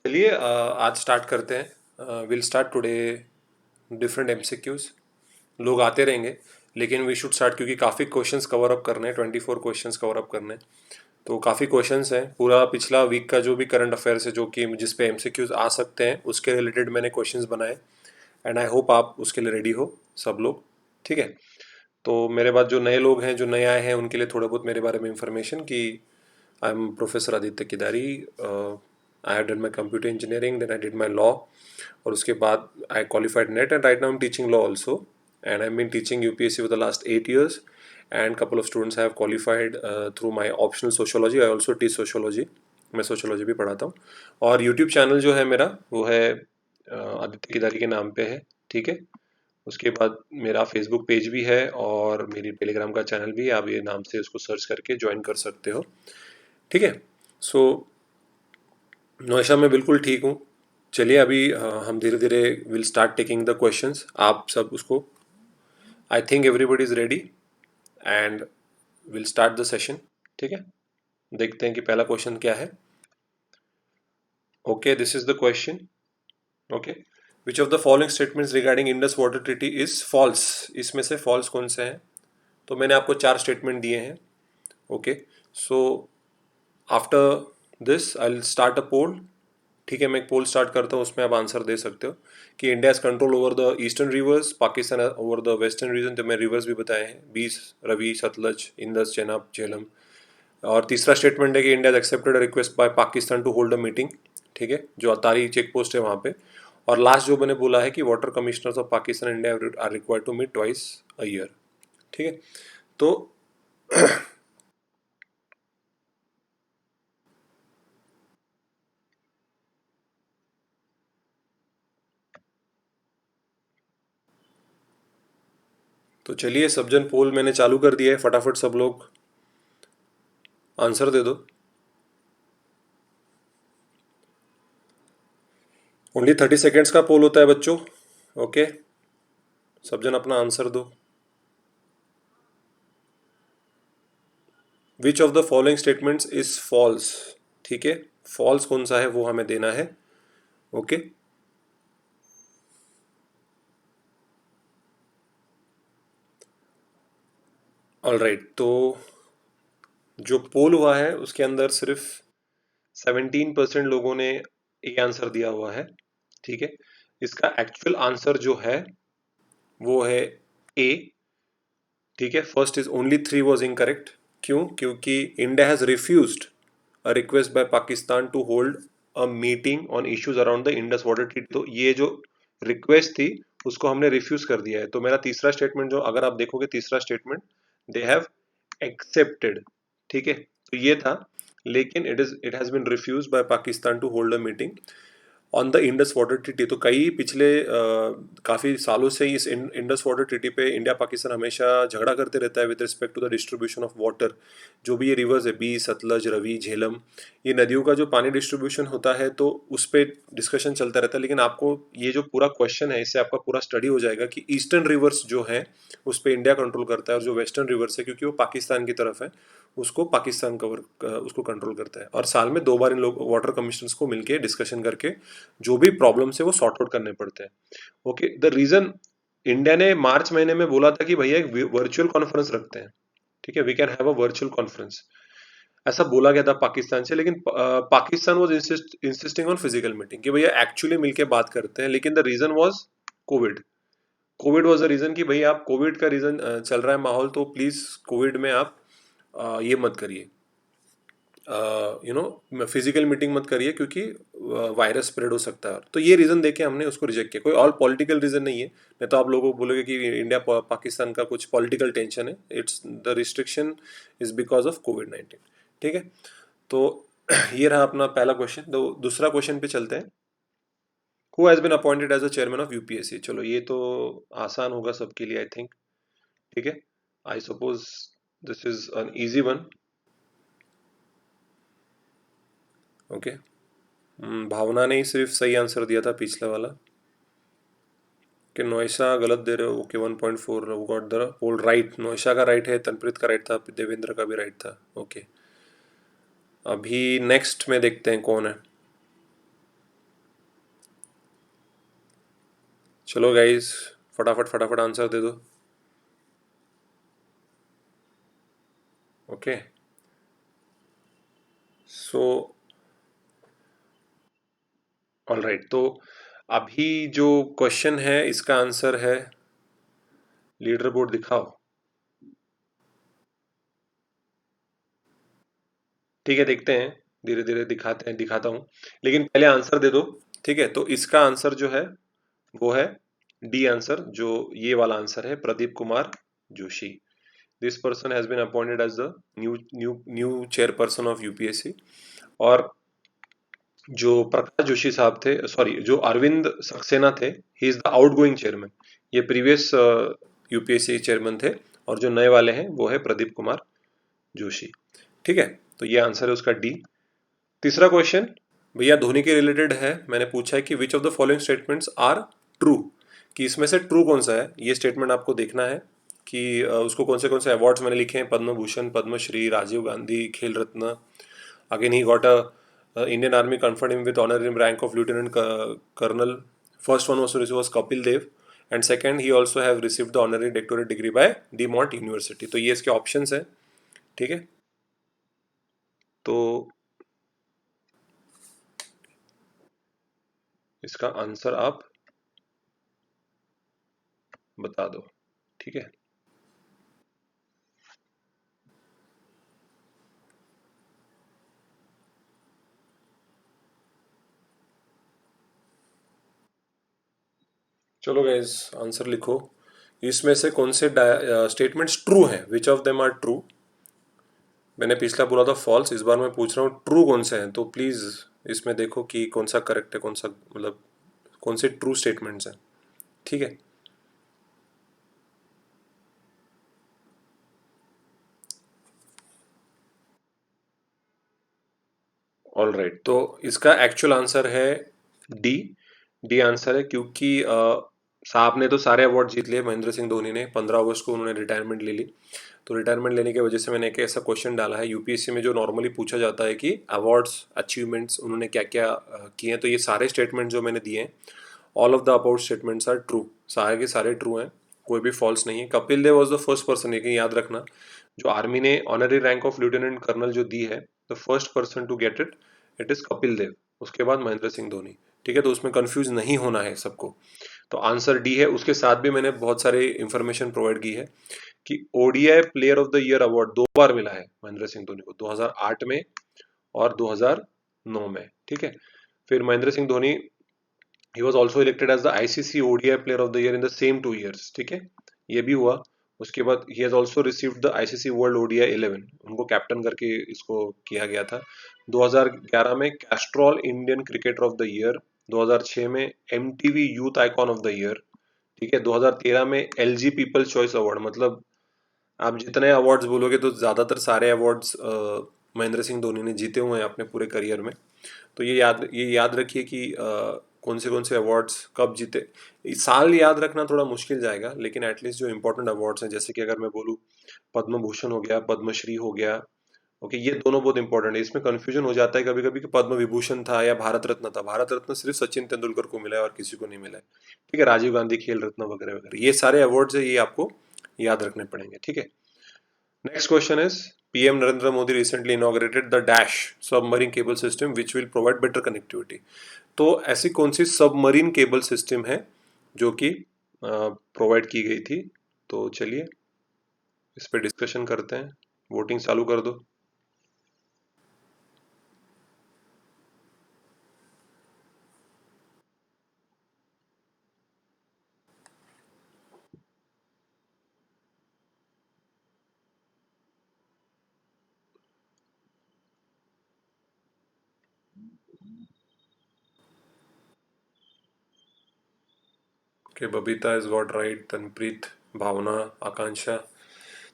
चलिए आज स्टार्ट करते हैं। Will start today different MCQs. लोग आते रहेंगे लेकिन वी शुड स्टार्ट, क्योंकि काफ़ी क्वेश्चंस कवर अप करने हैं, 24 क्वेश्चंस कवर अप करने हैं। तो काफ़ी क्वेश्चंस हैं। पूरा पिछला वीक का जो भी करंट अफेयर्स है, जो कि जिस पे एमसीक्यूज आ सकते हैं, उसके रिलेटेड मैंने क्वेश्चंस बनाए। एंड आई होप आप उसके लिए रेडी हो सब लोग। ठीक है। तो मेरे बाद जो नए लोग हैं, जो नए आए हैं, उनके लिए थोड़ा बहुत मेरे बारे में इंफॉर्मेशन कि I am professor Aditya Kidari. I have done my computer engineering, then I did my law, और उसके बाद I qualified NET and right now I am teaching law also, and I am been teaching UPSC for the last 8 years, and couple of students have qualified through my optional sociology. I also teach sociology. मैं sociology भी पढ़ाता हूँ। और YouTube channel जो है मेरा, वो है आदित्य किदारी के नाम पे है। ठीक है। उसके बाद मेरा फेसबुक पेज भी है और मेरी टेलीग्राम का चैनल भी है। आप ये नाम से उसको सर्च करके ज्वाइन कर सकते हो। ठीक है। सो नौशा मैं बिल्कुल ठीक हूँ। चलिए अभी हम धीरे धीरे will start taking the questions. आप सब उसको, I think everybody is ready and will start the session. ठीक है। देखते हैं कि पहला क्वेश्चन क्या है। Okay, this is the question. Okay, which of the following statements regarding Indus water treaty is false. इसमें से फॉल्स कौन से हैं? तो मैंने आपको 4 स्टेटमेंट दिए हैं। Okay, so after this I will start a poll. ठीक है, मैं एक पोल स्टार्ट करता हूँ, उसमें आप आंसर दे सकते हो कि India is control over the eastern rivers, Pakistan over the western region. तो मैं रिवर्स भी बताए हैं, 20 रवि, सतलज, इंदस, चेनाब, झेलम। और तीसरा स्टेटमेंट है कि India accepted a request by Pakistan to hold a meeting. ठीक है, जो अतारी चेक पोस्ट है वहाँ पे। और लास्ट जो मैंने बोला है कि water commissioners of Pakistan India are required to meet twice a year. ठीक है। तो तो चलिए सबजन, पोल मैंने चालू कर दिया है। फटाफट सब लोग आंसर दे दो। ओनली 30 सेकेंड्स का पोल होता है बच्चों। ओके, सब जन अपना आंसर दो। Which of the following statements is false. ठीक है, फॉल्स कौन सा है वो हमें देना है। Okay, all right. तो जो पोल हुआ है उसके अंदर सिर्फ 17% लोगों ने ए आंसर दिया हुआ है। ठीक है, इसका एक्चुअल आंसर जो है वो है ए। ठीक है, first is only 3 was incorrect. क्यों? क्योंकि India has refused a request by Pakistan to hold a meeting on issues around the Indus Water Treaty। तो ये जो रिक्वेस्ट थी उसको हमने रिफ्यूज कर दिया है। तो मेरा तीसरा स्टेटमेंट, जो अगर आप देखोगे तीसरा स्टेटमेंट, दे हैव एक्सेप्टेड। ठीक है, तो ये था। लेकिन it has been refuse by Pakistan to hold a meeting on the Indus water treaty. तो कई पिछले काफ़ी सालों से इस इंडस वाटर ट्रीटी पे इंडिया पाकिस्तान हमेशा झगड़ा करते रहता है with respect to the distribution of water. जो भी ये रिवर्स है, बी, सतलज, रवि, झेलम, ये नदियों का जो पानी डिस्ट्रीब्यूशन होता है, तो उस पर डिस्कशन चलता रहता है। लेकिन आपको ये जो पूरा क्वेश्चन है, इससे आपका पूरा स्टडी हो जाएगा कि ईस्टर्न रिवर्स जो है उस पर इंडिया कंट्रोल करता है, और जो वेस्टर्न रिवर्स है, क्योंकि वो पाकिस्तान की तरफ है, उसको पाकिस्तान उसको कंट्रोल करता है। और साल में 2 बार इन लोग वाटर कमिश्नर्स को मिलके डिस्कशन करके जो भी प्रॉब्लम्स है वो सॉर्ट आउट करने पड़ते हैं। ओके, द रीजन, इंडिया ने मार्च महीने में बोला था कि भैया एक वर्चुअल कॉन्फ्रेंस रखते हैं। ठीक है, we can have a virtual conference, ऐसा बोला गया था पाकिस्तान से। लेकिन Pakistan was insisting on physical meeting कि भैया एक्चुअली मिलके बात करते हैं। लेकिन the reason was COVID. COVID was the reason कि भाई आप, कोविड का रीजन चल रहा है माहौल, तो प्लीज कोविड में आप ये मत करिए, फिजिकल मीटिंग मत करिए, क्योंकि वायरस स्प्रेड हो सकता है। तो ये रीज़न देके हमने उसको रिजेक्ट किया। कोई और पॉलिटिकल रीज़न नहीं है। नहीं तो आप लोगों को बोलोगे कि इंडिया पाकिस्तान का कुछ पॉलिटिकल टेंशन है। It's the restriction is because of कोविड-19। ठीक है। तो ये रहा अपना पहला क्वेश्चन। तो दूसरा क्वेश्चन पे चलते हैं। Who has been appointed as a chairman of UPSC. चलो ये तो आसान होगा सबके लिए, आई थिंक। ठीक है, I suppose this is an easy one. Okay, Bhavna ने ही सिर्फ सही आंसर दिया था पिछला वाला, कि नोएशा गलत दे रहे हो। Okay, 1.4 got the poll right. Noesha का राइट है, तनप्रीत का राइट था, देवेंद्र का भी राइट था। ओके, अभी नेक्स्ट में देखते हैं कौन है। चलो गाइस, फटाफट फटाफट आंसर दे दो। ओके, सो ऑल राइट, तो अभी जो क्वेश्चन है इसका आंसर है, लीडर बोर्ड दिखाओ। ठीक है, देखते हैं, धीरे धीरे दिखाते हैं, दिखाता हूँ, लेकिन पहले आंसर दे दो। ठीक है, तो इसका आंसर जो है वो है डी आंसर, जो ये वाला आंसर है, Pradeep Kumar Joshi. This person has been appointed as the new new new chairperson of UPSC. और जो प्रकाश जोशी साहब थे, सॉरी, जो अरविंद सक्सेना थे, ही इज द आउटगोइंग चेयरमैन। ये प्रीवियस यूपीएससी चेयरमैन थे, और जो नए वाले हैं वो है प्रदीप कुमार जोशी। ठीक है, तो ये आंसर है उसका डी। तीसरा क्वेश्चन भैया धोनी के रिलेटेड है। मैंने पूछा है कि which of the following statements are true, कि इसमें से ट्रू कौन सा है। ये स्टेटमेंट आपको देखना है कि उसको कौन से अवार्ड्स मैंने लिखे हैं, Padma Bhushan, Padmashri, Rajiv Gandhi Khel Ratna. Again he got a Indian army conferred him with honorary rank of lieutenant colonel. First one was Kapil Dev, and second he also have received the honorary doctorate degree by De Mont University. तो ये इसके options हैं। ठीक है, तो इसका answer आप बता दो। ठीक है, चलो गाइज आंसर लिखो। इसमें से कौन से स्टेटमेंट्स ट्रू हैं, which of them are true. मैंने पिछला बोला था फॉल्स, इस बार मैं पूछ रहा हूँ ट्रू कौन से हैं। तो प्लीज़ इसमें देखो कि कौन सा करेक्ट है, कौन सा मतलब कौन से ट्रू स्टेटमेंट्स हैं। ठीक है, ऑल राइट, तो इसका एक्चुअल आंसर है डी। डी आंसर है, क्योंकि साहब ने तो सारे अवार्ड जीत लिए। महेंद्र सिंह धोनी ने 15 अगस्त को उन्होंने रिटायरमेंट ले ली। तो रिटायरमेंट लेने की वजह से मैंने एक ऐसा क्वेश्चन डाला है यूपीएससी में जो नॉर्मली पूछा जाता है कि अवार्ड्स अचीवमेंट्स उन्होंने क्या क्या किए हैं। तो ये सारे स्टेटमेंट जो मैंने दिए हैं, all of the about statements are true, सारे के सारे ट्रू हैं, कोई भी फॉल्स नहीं है। Kapil Dev was the first person, लेकिन याद रखना, जो आर्मी ने honorary rank of lieutenant colonel जो दी है, the first person to get it, it is Kapil Dev, उसके बाद महेंद्र सिंह धोनी। ठीक है, तो उसमें कंफ्यूज नहीं होना है सबको। तो आंसर डी है। उसके साथ भी मैंने बहुत सारे इंफॉर्मेशन प्रोवाइड की है कि ODI player of the year award 2 बार मिला है महेंद्र सिंह धोनी को, 2008 में और 2009 में। ठीक है, फिर Mahendra Singh Dhoni, he was also elected as the ICC ODI player of the year in the same 2 years। ठीक है, ये भी हुआ। उसके बाद he has also received the ICC World ODI 11, उनको कैप्टन करके इसको किया गया था। 2011 में Castrol Indian cricketer of the year, 2006 में MTV youth icon of the year. ठीक है, 2013 में LG पीपल्स चॉइस अवार्ड। मतलब आप जितने अवार्ड्स बोलोगे तो ज़्यादातर सारे अवार्ड्स महेंद्र सिंह धोनी ने जीते हुए हैं अपने पूरे करियर में। तो ये याद रखिए कि कौन से अवार्ड्स कब जीते। साल याद रखना थोड़ा मुश्किल जाएगा, लेकिन एटलीस्ट जो इंपॉर्टेंट अवार्ड्स हैं, जैसे कि अगर मैं बोलूँ पद्म भूषण हो गया, पद्मश्री हो गया, ओके, ये दोनों बहुत इंपॉर्टेंट है। इसमें कंफ्यूजन हो जाता है कभी कभी कि पद्म विभूषण था या भारत रत्न था। भारत रत्न सिर्फ सचिन तेंदुलकर को मिला है और किसी को नहीं मिला है। ठीक है, राजीव गांधी खेल रत्न वगैरह वगैरह, ये सारे अवार्ड्स है, ये आपको याद रखने पड़ेंगे। ठीक है, next question is, PM Narendra Modi recently inaugurated the Dash submarine cable system which will provide better connectivity। तो ऐसी कौन सी सबमरीन केबल सिस्टम है जो कि प्रोवाइड की गई थी। तो चलिए इस पे डिस्कशन करते हैं, वोटिंग चालू कर दो। Okay, Babita is got right, Tanpreet, Bhavna, Akanksha.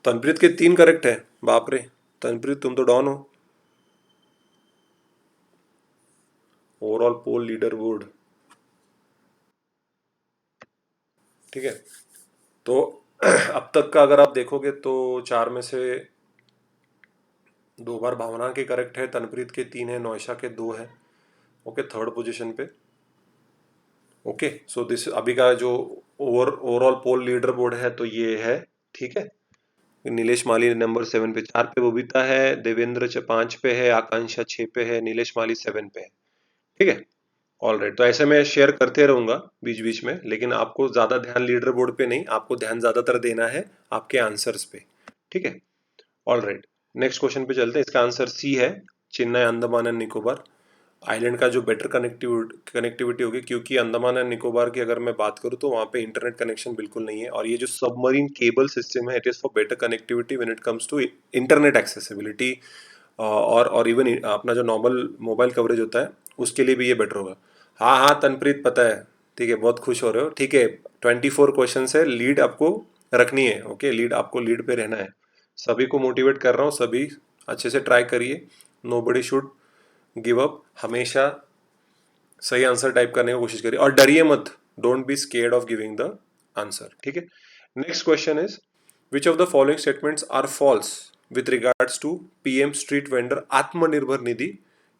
Tanpreet के 3 करेक्ट है, बाप रे। तनप्रीत तुम तो डॉन हो। ओवरऑल पोल लीडर बोर्ड। ठीक है, तो अब तक का अगर आप देखोगे तो 4 में से 2 बार भावना के करेक्ट है, तनप्रीत के 3 है, नौशा के 2 है। ओके, थर्ड पोजीशन पे। ओके, सो दिस अभी का जो ओवरऑल पोल लीडर बोर्ड है तो ये है, ठीक है। नीलेश माली नंबर 7 पे, 4 पे बबीता है, देवेंद्र 5 पे है, आकांक्षा 6 पे है, नीलेश माली 7 पे है, ठीक है। ऑल राइट, तो ऐसे मैं शेयर करते रहूंगा बीच बीच में, लेकिन आपको ज्यादा ध्यान लीडर बोर्ड पे नहीं, आपको ध्यान ज्यादातर देना है आपके आंसर्स पे, ठीक है। ऑल राइट, नेक्स्ट क्वेश्चन पे चलते हैं। इसका आंसर सी है, चेन्नई अंडमान एंड निकोबार आइलैंड का जो बेटर कनेक्टिविटी होगी, क्योंकि अंडमान एंड निकोबार की अगर मैं बात करूं तो वहाँ पे इंटरनेट कनेक्शन बिल्कुल नहीं है, और ये जो सबमरीन केबल सिस्टम है, it is for better connectivity when it comes to internet accessibility, और इवन अपना जो नॉर्मल मोबाइल कवरेज होता है उसके लिए भी ये बेटर होगा। हाँ हाँ तनप्रीत, पता है, ठीक है, बहुत खुश हो रहे हो, ठीक है। 24 क्वेश्चन है, लीड आपको रखनी है, ओके, लीड आपको लीड पे रहना है। सभी को मोटिवेट कर रहा हूँ, सभी अच्छे से ट्राई करिए, nobody should give up, हमेशा सही आंसर टाइप करने की कोशिश करिए और डरिए मत, don't be scared of giving the answer, ठीक है। Next question is, which of the following statements are false with regards to PM street vendor Aatmanirbhar Nidhi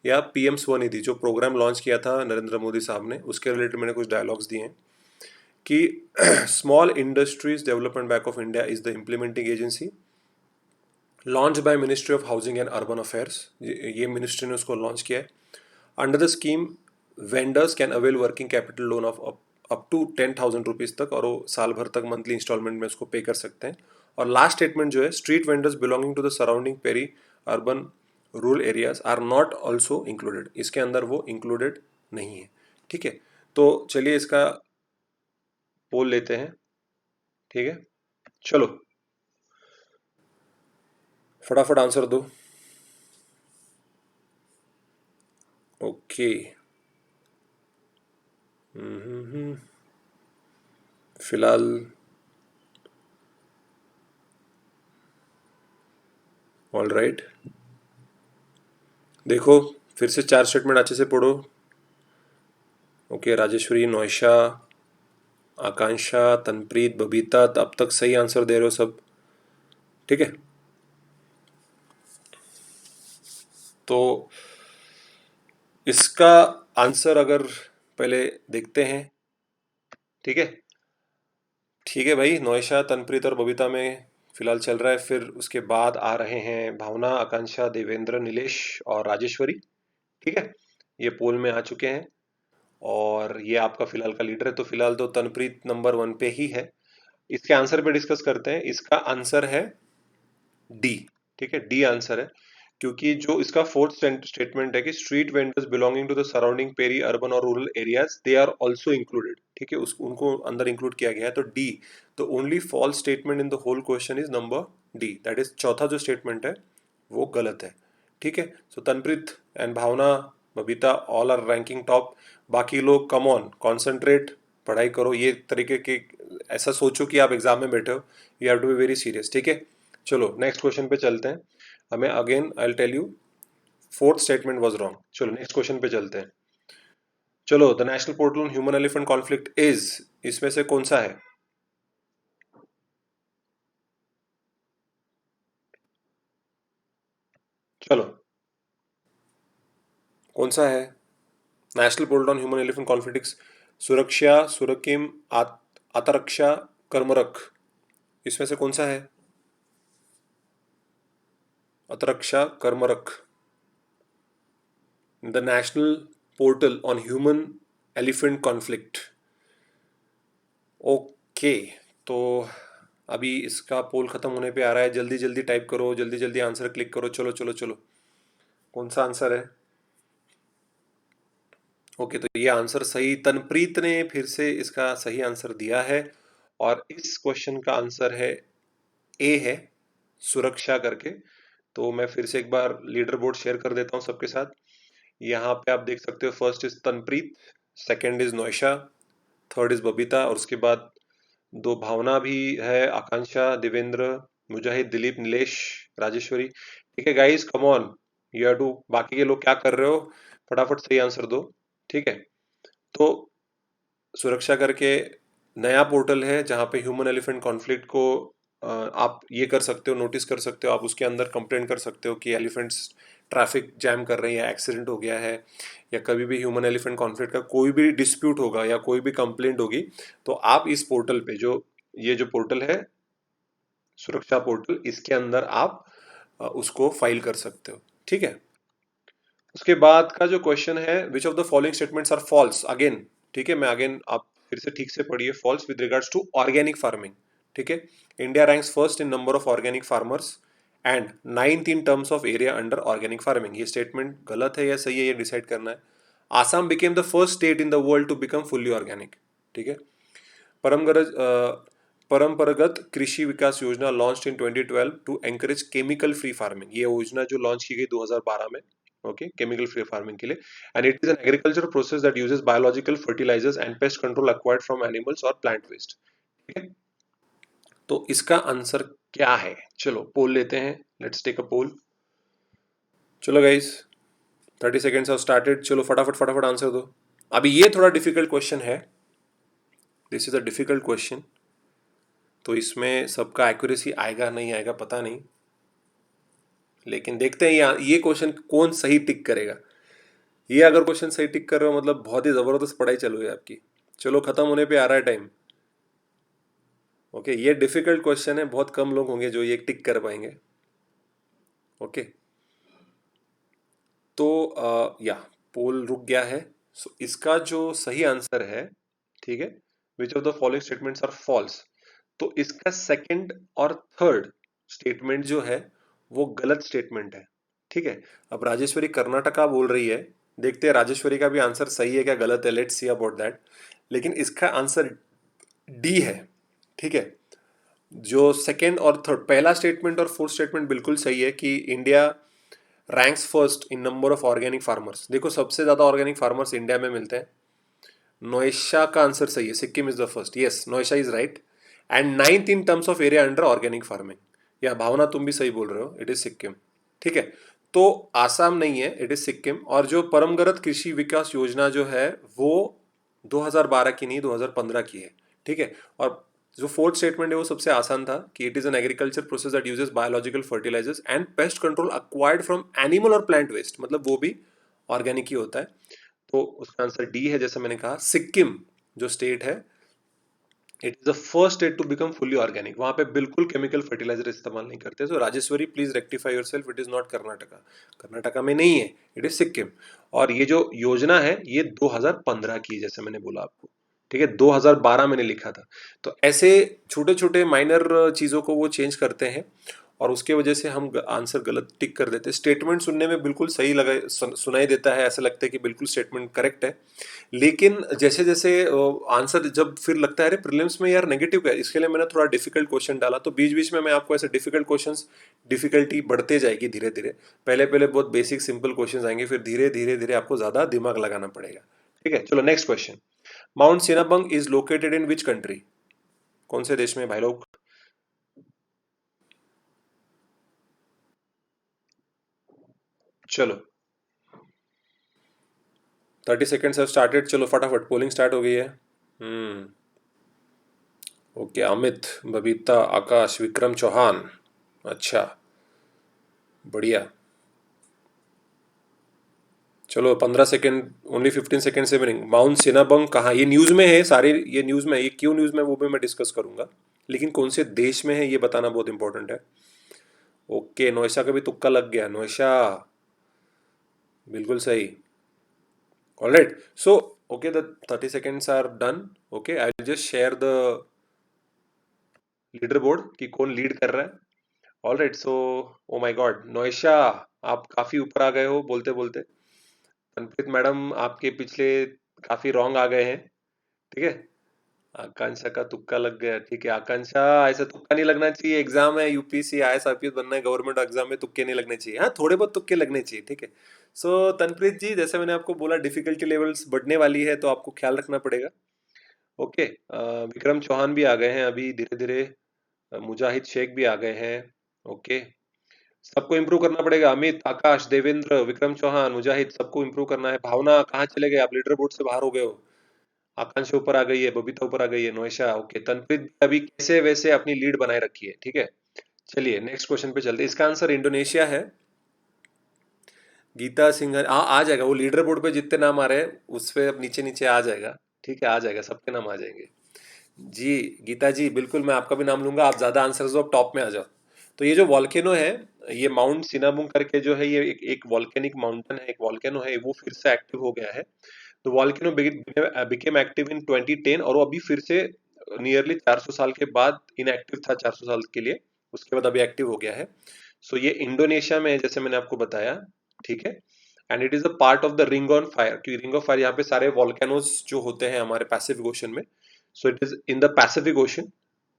या पीएम स्वनिधि, जो प्रोग्राम लॉन्च किया था नरेंद्र मोदी साहब ने, उसके रिलेटेड मैंने कुछ डायलॉग्स दिए हैं कि small industries development bank of India is the implementing agency launch by ministry of housing and urban affairs, ये मिनिस्ट्री ने उसको लॉन्च किया है। Under the scheme vendors can avail working capital loan of up to 10,000 rupees तक, और वो साल भर तक मंथली इंस्टॉलमेंट में उसको पे कर सकते हैं। और लास्ट स्टेटमेंट जो है, street vendors belonging to the surrounding peri urban rural areas are not also included, इसके अंदर वो इंक्लूडेड नहीं है, ठीक है। तो चलिए इसका पोल लेते हैं, ठीक है, चलो फटाफट आंसर दो। ओके, फिलहाल ऑल राइट, देखो फिर से 4 स्टेटमेंट अच्छे से पढ़ो। ओके, राजेश्वरी, नौशा, आकांक्षा, तनप्रीत, बबीता, अब तक सही आंसर दे रहे हो सब, ठीक है। तो इसका आंसर अगर पहले देखते हैं, ठीक है, ठीक है भाई, नौशा, तनप्रीत और बबीता में फिलहाल चल रहा है, फिर उसके बाद आ रहे हैं भावना, आकांक्षा, देवेंद्र, नीलेश और राजेश्वरी, ठीक है। ये पोल में आ चुके हैं और ये आपका फिलहाल का लीडर है, तो फिलहाल तो तनप्रीत नंबर 1 पे ही है। इसके आंसर पे डिस्कस करते हैं। इसका आंसर है डी, ठीक है, डी आंसर है, क्योंकि जो इसका फोर्थ स्टेटमेंट है कि street vendors belonging to the surrounding peri urban और rural areas they are also included, ठीक है, उसको उनको अंदर इंक्लूड किया गया है, तो डी। तो only false statement in the whole question is number D, that is चौथा जो स्टेटमेंट है वो गलत है, ठीक है। So Tanpreet and Bhavna, Babita all are ranking top, बाकी लोग कम ऑन कॉन्सेंट्रेट, पढ़ाई करो, ये तरीके के, ऐसा सोचो कि आप एग्जाम में बैठे हो, you have to be very serious, ठीक है। चलो नेक्स्ट क्वेश्चन पे चलते हैं। हमें again I will tell you, fourth statement was wrong. चलो नेक्स्ट क्वेश्चन पे चलते हैं। चलो, the national portal on human elephant conflict is, इसमें से कौन सा है? चलो कौन सा है? National portal on human elephant conflict, Suraksha, सुरकिम, आतरक्षा, कर्मरक, इसमें से कौन सा है? अतरक्षा, कर्मरक, the national portal on human elephant conflict. Okay, तो अभी इसका पोल खत्म होने पे आ रहा है, जल्दी जल्दी टाइप करो, जल्दी जल्दी आंसर क्लिक करो, चलो चलो चलो, कौन सा आंसर है? ओके, तो ये आंसर सही, तनप्रीत ने फिर से इसका सही आंसर दिया है, और इस क्वेश्चन का आंसर है ए है, सुरक्षा करके। तो मैं फिर से एक बार लीडर बोर्ड शेयर कर देता हूँ सबके साथ। यहाँ पे आप देख सकते हो, first is Tanpreet, second is Nausha, third is Babita, और उसके बाद दो भावना भी है, आकांक्षा, देवेंद्र, मुजाहिद, दिलीप, नीलेश, राजेश्वरी, ठीक है guys, come on, you have to, बाकी के लोग क्या कर रहे हो, फटाफट सही आंसर दो, ठीक है। तो सुरक्षा करके नया पोर्टल है जहाँ पे ह्यूमन एलिफेंट कॉन्फ्लिक्ट को आप ये कर सकते हो, नोटिस कर सकते हो, आप उसके अंदर कंप्लेंट कर सकते हो कि एलिफेंट्स ट्रैफिक जैम कर रहे हैं या एक्सीडेंट हो गया है या कभी भी ह्यूमन एलिफेंट कॉन्फ्लिक्ट का कोई भी डिस्प्यूट होगा या कोई भी कंप्लेंट होगी, तो आप इस पोर्टल पे जो पोर्टल है सुरक्षा पोर्टल, इसके अंदर आप उसको फाइल कर सकते हो। ठीक है, उसके बाद का जो क्वेश्चन है, which of the following statements are false, again ठीक है, मैं अगेन आप फिर से ठीक से पढ़िए, false with regards to organic farming. ठीक है, India ranks first in number of organic farmers and ninth in terms of area under organic farming. ये स्टेटमेंट गलत है या सही है, ये डिसाइड करना है। Assam became the first state in the world to become fully organic. ठीक है, परमगरज Paramparagat Krishi Vikas Yojana launch in 2012 to encourage chemical free farming. ये योजना जो लॉन्च की गई 2012 में, ओके, केमिकल फ्री फार्मिंग के लिए। And it is an agriculture process that uses biological fertilisers and pest control acquired from animals और प्लांट वेस्ट। ठीक है, तो इसका आंसर क्या है? चलो पोल लेते हैं, लेट्स टेक अ पोल। चलो गाइस, 30 सेकेंड्स ऑफ स्टार्टेड। चलो फटाफट फटाफट आंसर दो। अभी ये थोड़ा डिफिकल्ट क्वेश्चन है, this is a difficult question, तो इसमें सबका एक्यूरेसी आएगा नहीं आएगा पता नहीं, लेकिन देखते हैं ये क्वेश्चन कौन सही टिक करेगा। ये अगर क्वेश्चन सही टिक कर रहे हो मतलब बहुत ही जबरदस्त पढ़ाई चल रही है आपकी। चलो खत्म होने पे आ रहा है टाइम। ओके, ये डिफिकल्ट क्वेश्चन है, बहुत कम लोग होंगे जो ये टिक कर पाएंगे। ओके, तो या पोल रुक गया है। सो इसका जो सही आंसर है, ठीक है, which of the following statements are false, तो इसका सेकंड और थर्ड स्टेटमेंट जो है वो गलत स्टेटमेंट है। ठीक है, अब राजेश्वरी कर्नाटका बोल रही है, देखते हैं राजेश्वरी का भी आंसर सही है क्या गलत है, लेट्स सी अबाउट दैट। लेकिन इसका आंसर डी है। ठीक है, जो सेकंड और थर्ड, पहला स्टेटमेंट और फोर्थ स्टेटमेंट बिल्कुल सही है कि India ranks first in number of organic farmers. देखो सबसे ज्यादा ऑर्गेनिक फार्मर्स इंडिया में मिलते हैं। नोएशा का आंसर सही है, Sikkim is the first, yes Noesha is right. And ninth in terms of area under organic farming. या भावना तुम भी सही बोल रहे हो, इट इज सिक्किम। ठीक है, तो आसाम नहीं है, इट इज सिक्किम। और जो परंपरागत कृषि विकास योजना जो है वो 2012 की नहीं 2015 की है। ठीक है, और जो फोर्थ स्टेटमेंट है वो सबसे आसान था कि it is an agriculture process that uses biological fertilisers and pest control acquired from animal और प्लांट वेस्ट, मतलब वो भी ऑर्गेनिक ही होता है। तो उसका आंसर डी है। जैसे मैंने कहा, सिक्किम जो स्टेट है, it is the first state to become fully organic, वहां पे बिल्कुल केमिकल फर्टिलाइजर इस्तेमाल नहीं करते। So Rajeshwari please rectify yourself, it is not Karnataka, Karnataka में नहीं है, इट इज सिक्किम। और ये जो योजना है ये 2015 की है, जैसे मैंने बोला आपको। ठीक है, 2012 मैंने लिखा था। तो ऐसे छोटे छोटे माइनर चीजों को वो चेंज करते हैं और उसके वजह से हम आंसर गलत टिक कर देते हैं। स्टेटमेंट सुनने में बिल्कुल सही लगा, सुनाई देता है, ऐसा लगता है कि बिल्कुल स्टेटमेंट करेक्ट है। लेकिन जैसे जैसे आंसर जब फिर लगता है अरे प्रीलिम्स में यार नेगेटिव क्या है, इसके लिए मैंने थोड़ा डिफिकल्ट क्वेश्चन डाला। तो बीच बीच में मैं आपको ऐसे डिफिकल्ट क्वेश्चंस, डिफिकल्टी बढ़ते जाएगी धीरे धीरे। पहले पहले बहुत बेसिक सिंपल क्वेश्चंस आएंगे, फिर धीरे धीरे धीरे आपको ज्यादा दिमाग लगाना पड़ेगा। ठीक है, चलो next question. Mount Sinabung is located in which country? कौन से देश में भाई लोग? चलो 30 सेकेंड्स हैव स्टार्टेड। चलो फटाफट पोलिंग स्टार्ट हो गई है। ओके, अमित, बबीता, आकाश, विक्रम चौहान, अच्छा बढ़िया। चलो 15 सेकेंड, ओनली 15 सेकेंड से बनेंगे। माउंट सिनाबंग कहाँ? ये न्यूज़ में है सारे, ये न्यूज़ में, ये क्यों न्यूज़ में वो भी मैं डिस्कस करूंगा, लेकिन कौन से देश में है ये बताना बहुत इंपॉर्टेंट है। ओके, नोएशा का भी तुक्का लग गया, नोएशा बिल्कुल सही। Alright, so okay, the 30 seconds are done. Okay, I will just share the leader board कि कौन लीड कर रहा है। Alright, so oh my God, Noesha आप काफी ऊपर आ गए हो बोलते बोलते। मनप्रीत मैडम आपके पिछले काफी रॉन्ग आ गए हैं। ठीक है, आकांक्षा का तुक्का लग गया। ठीक है आकांक्षा, ऐसा तुक्का नहीं लगना चाहिए, एग्जाम है, यूपीएससी आईएएस आईपीएस बनना है, गवर्नमेंट एग्जाम में तुक्के नहीं लगने चाहिए। हाँ, थोड़े बहुत तुक्के लगने चाहिए। ठीक है, सो तनप्रीत जी, जैसे मैंने आपको बोला डिफिकल्टी लेवल्स बढ़ने वाली है तो आपको ख्याल रखना पड़ेगा। ओके, विक्रम चौहान भी आ गए हैं अभी धीरे धीरे, मुजाहिद शेख भी आ गए हैं। ओके, सबको इम्प्रूव करना पड़ेगा। अमित, आकाश, देवेंद्र, विक्रम चौहान, मुजाहिद, सबको इम्प्रूव करना है। भावना कहाँ चले गए आप? लीडर बोर्ड से बाहर हो गए हो। आकांक्षा ऊपर आ गई है, बबीता ऊपर आ गई है, नोएशा ओके, तनप्रीत अभी कैसे वैसे अपनी लीड बनाए रखी है। ठीक है, चलिए नेक्स्ट क्वेश्चन पे चलते हैं। इसका आंसर इंडोनेशिया है। गीता सिंह, हाँ आ जाएगा, वो लीडर बोर्ड पे जितने नाम आ रहे हैं उस पे अब नीचे नीचे आ जाएगा। ठीक है, आ जाएगा, सबके नाम आ जाएंगे। जी गीता जी, बिल्कुल मैं आपका भी नाम लूंगा, आप ज्यादा आंसर्स दो, आप टॉप में आ जाओ। तो ये जो वॉल्केनो है, ये माउंट सिनाबुंग करके जो है, ये एक वॉल्केनिक माउंटेन है, एक वॉल्केनो है, वो फिर से एक्टिव हो गया है। तो वॉल्केनो बिकेम एक्टिव इन 2010, और वो अभी फिर से नियरली 400 साल के बाद इनएक्टिव था, 400 साल के लिए, उसके बाद अभी एक्टिव हो गया है। सो ये इंडोनेशिया में है, जैसे मैंने आपको बताया। ठीक है, and it is a part of the ring on fire, क्योंकि रिंग ऑफ फायर यहाँ पे सारे वॉल्केनोज जो होते हैं हमारे पैसिफिक ओशन में। So it is in the Pacific Ocean,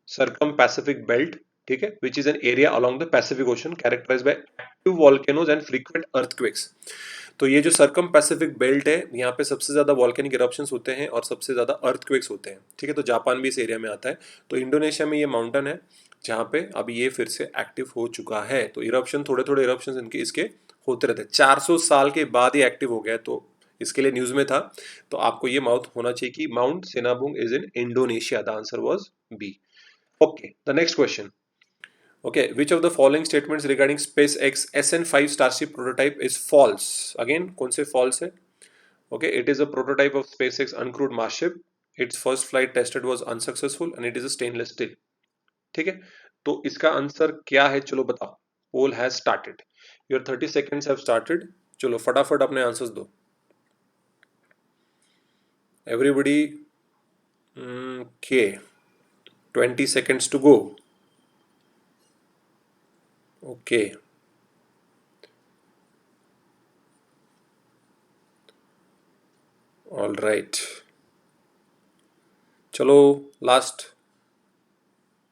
circum Pacific belt. ठीक है, which is an area along the Pacific Ocean characterised by active volcanoes and frequent earthquakes. तो ये जो सरकम पैसिफिक बेल्ट है, यहाँ पे सबसे ज्यादा वॉल्केनिक इरप्शंस होते हैं और सबसे ज्यादा अर्थक्वेक्स होते हैं। ठीक है, तो जापान भी इस एरिया में आता है। तो इंडोनेशिया में ये माउंटेन है जहाँ पे अब ये फिर से एक्टिव हो चुका है। तो इरप्शन, थोड़े थोड़े इरप्शन इनके इसके होते रहते हैं। 400 साल के बाद ये एक्टिव हो गया है, तो इसके लिए न्यूज में था। तो आपको ये माउथ होना चाहिए कि Mount Sinabung is in Indonesia. The answer was B. Okay, the next question. Okay, which of the following statements regarding SpaceX SN5 Starship prototype is false? Again, कौन से false है? Okay, it is a prototype of SpaceX uncrewed Mars ship. Its first flight tested was unsuccessful and it is a stainless steel. ठीक है, तो इसका answer क्या है, चलो बताओ। Poll has started, your 30 seconds have started. चलो फटाफट अपने आंसर्स दो एवरीबडी। के 20 seconds to go. Okay, all right, चलो last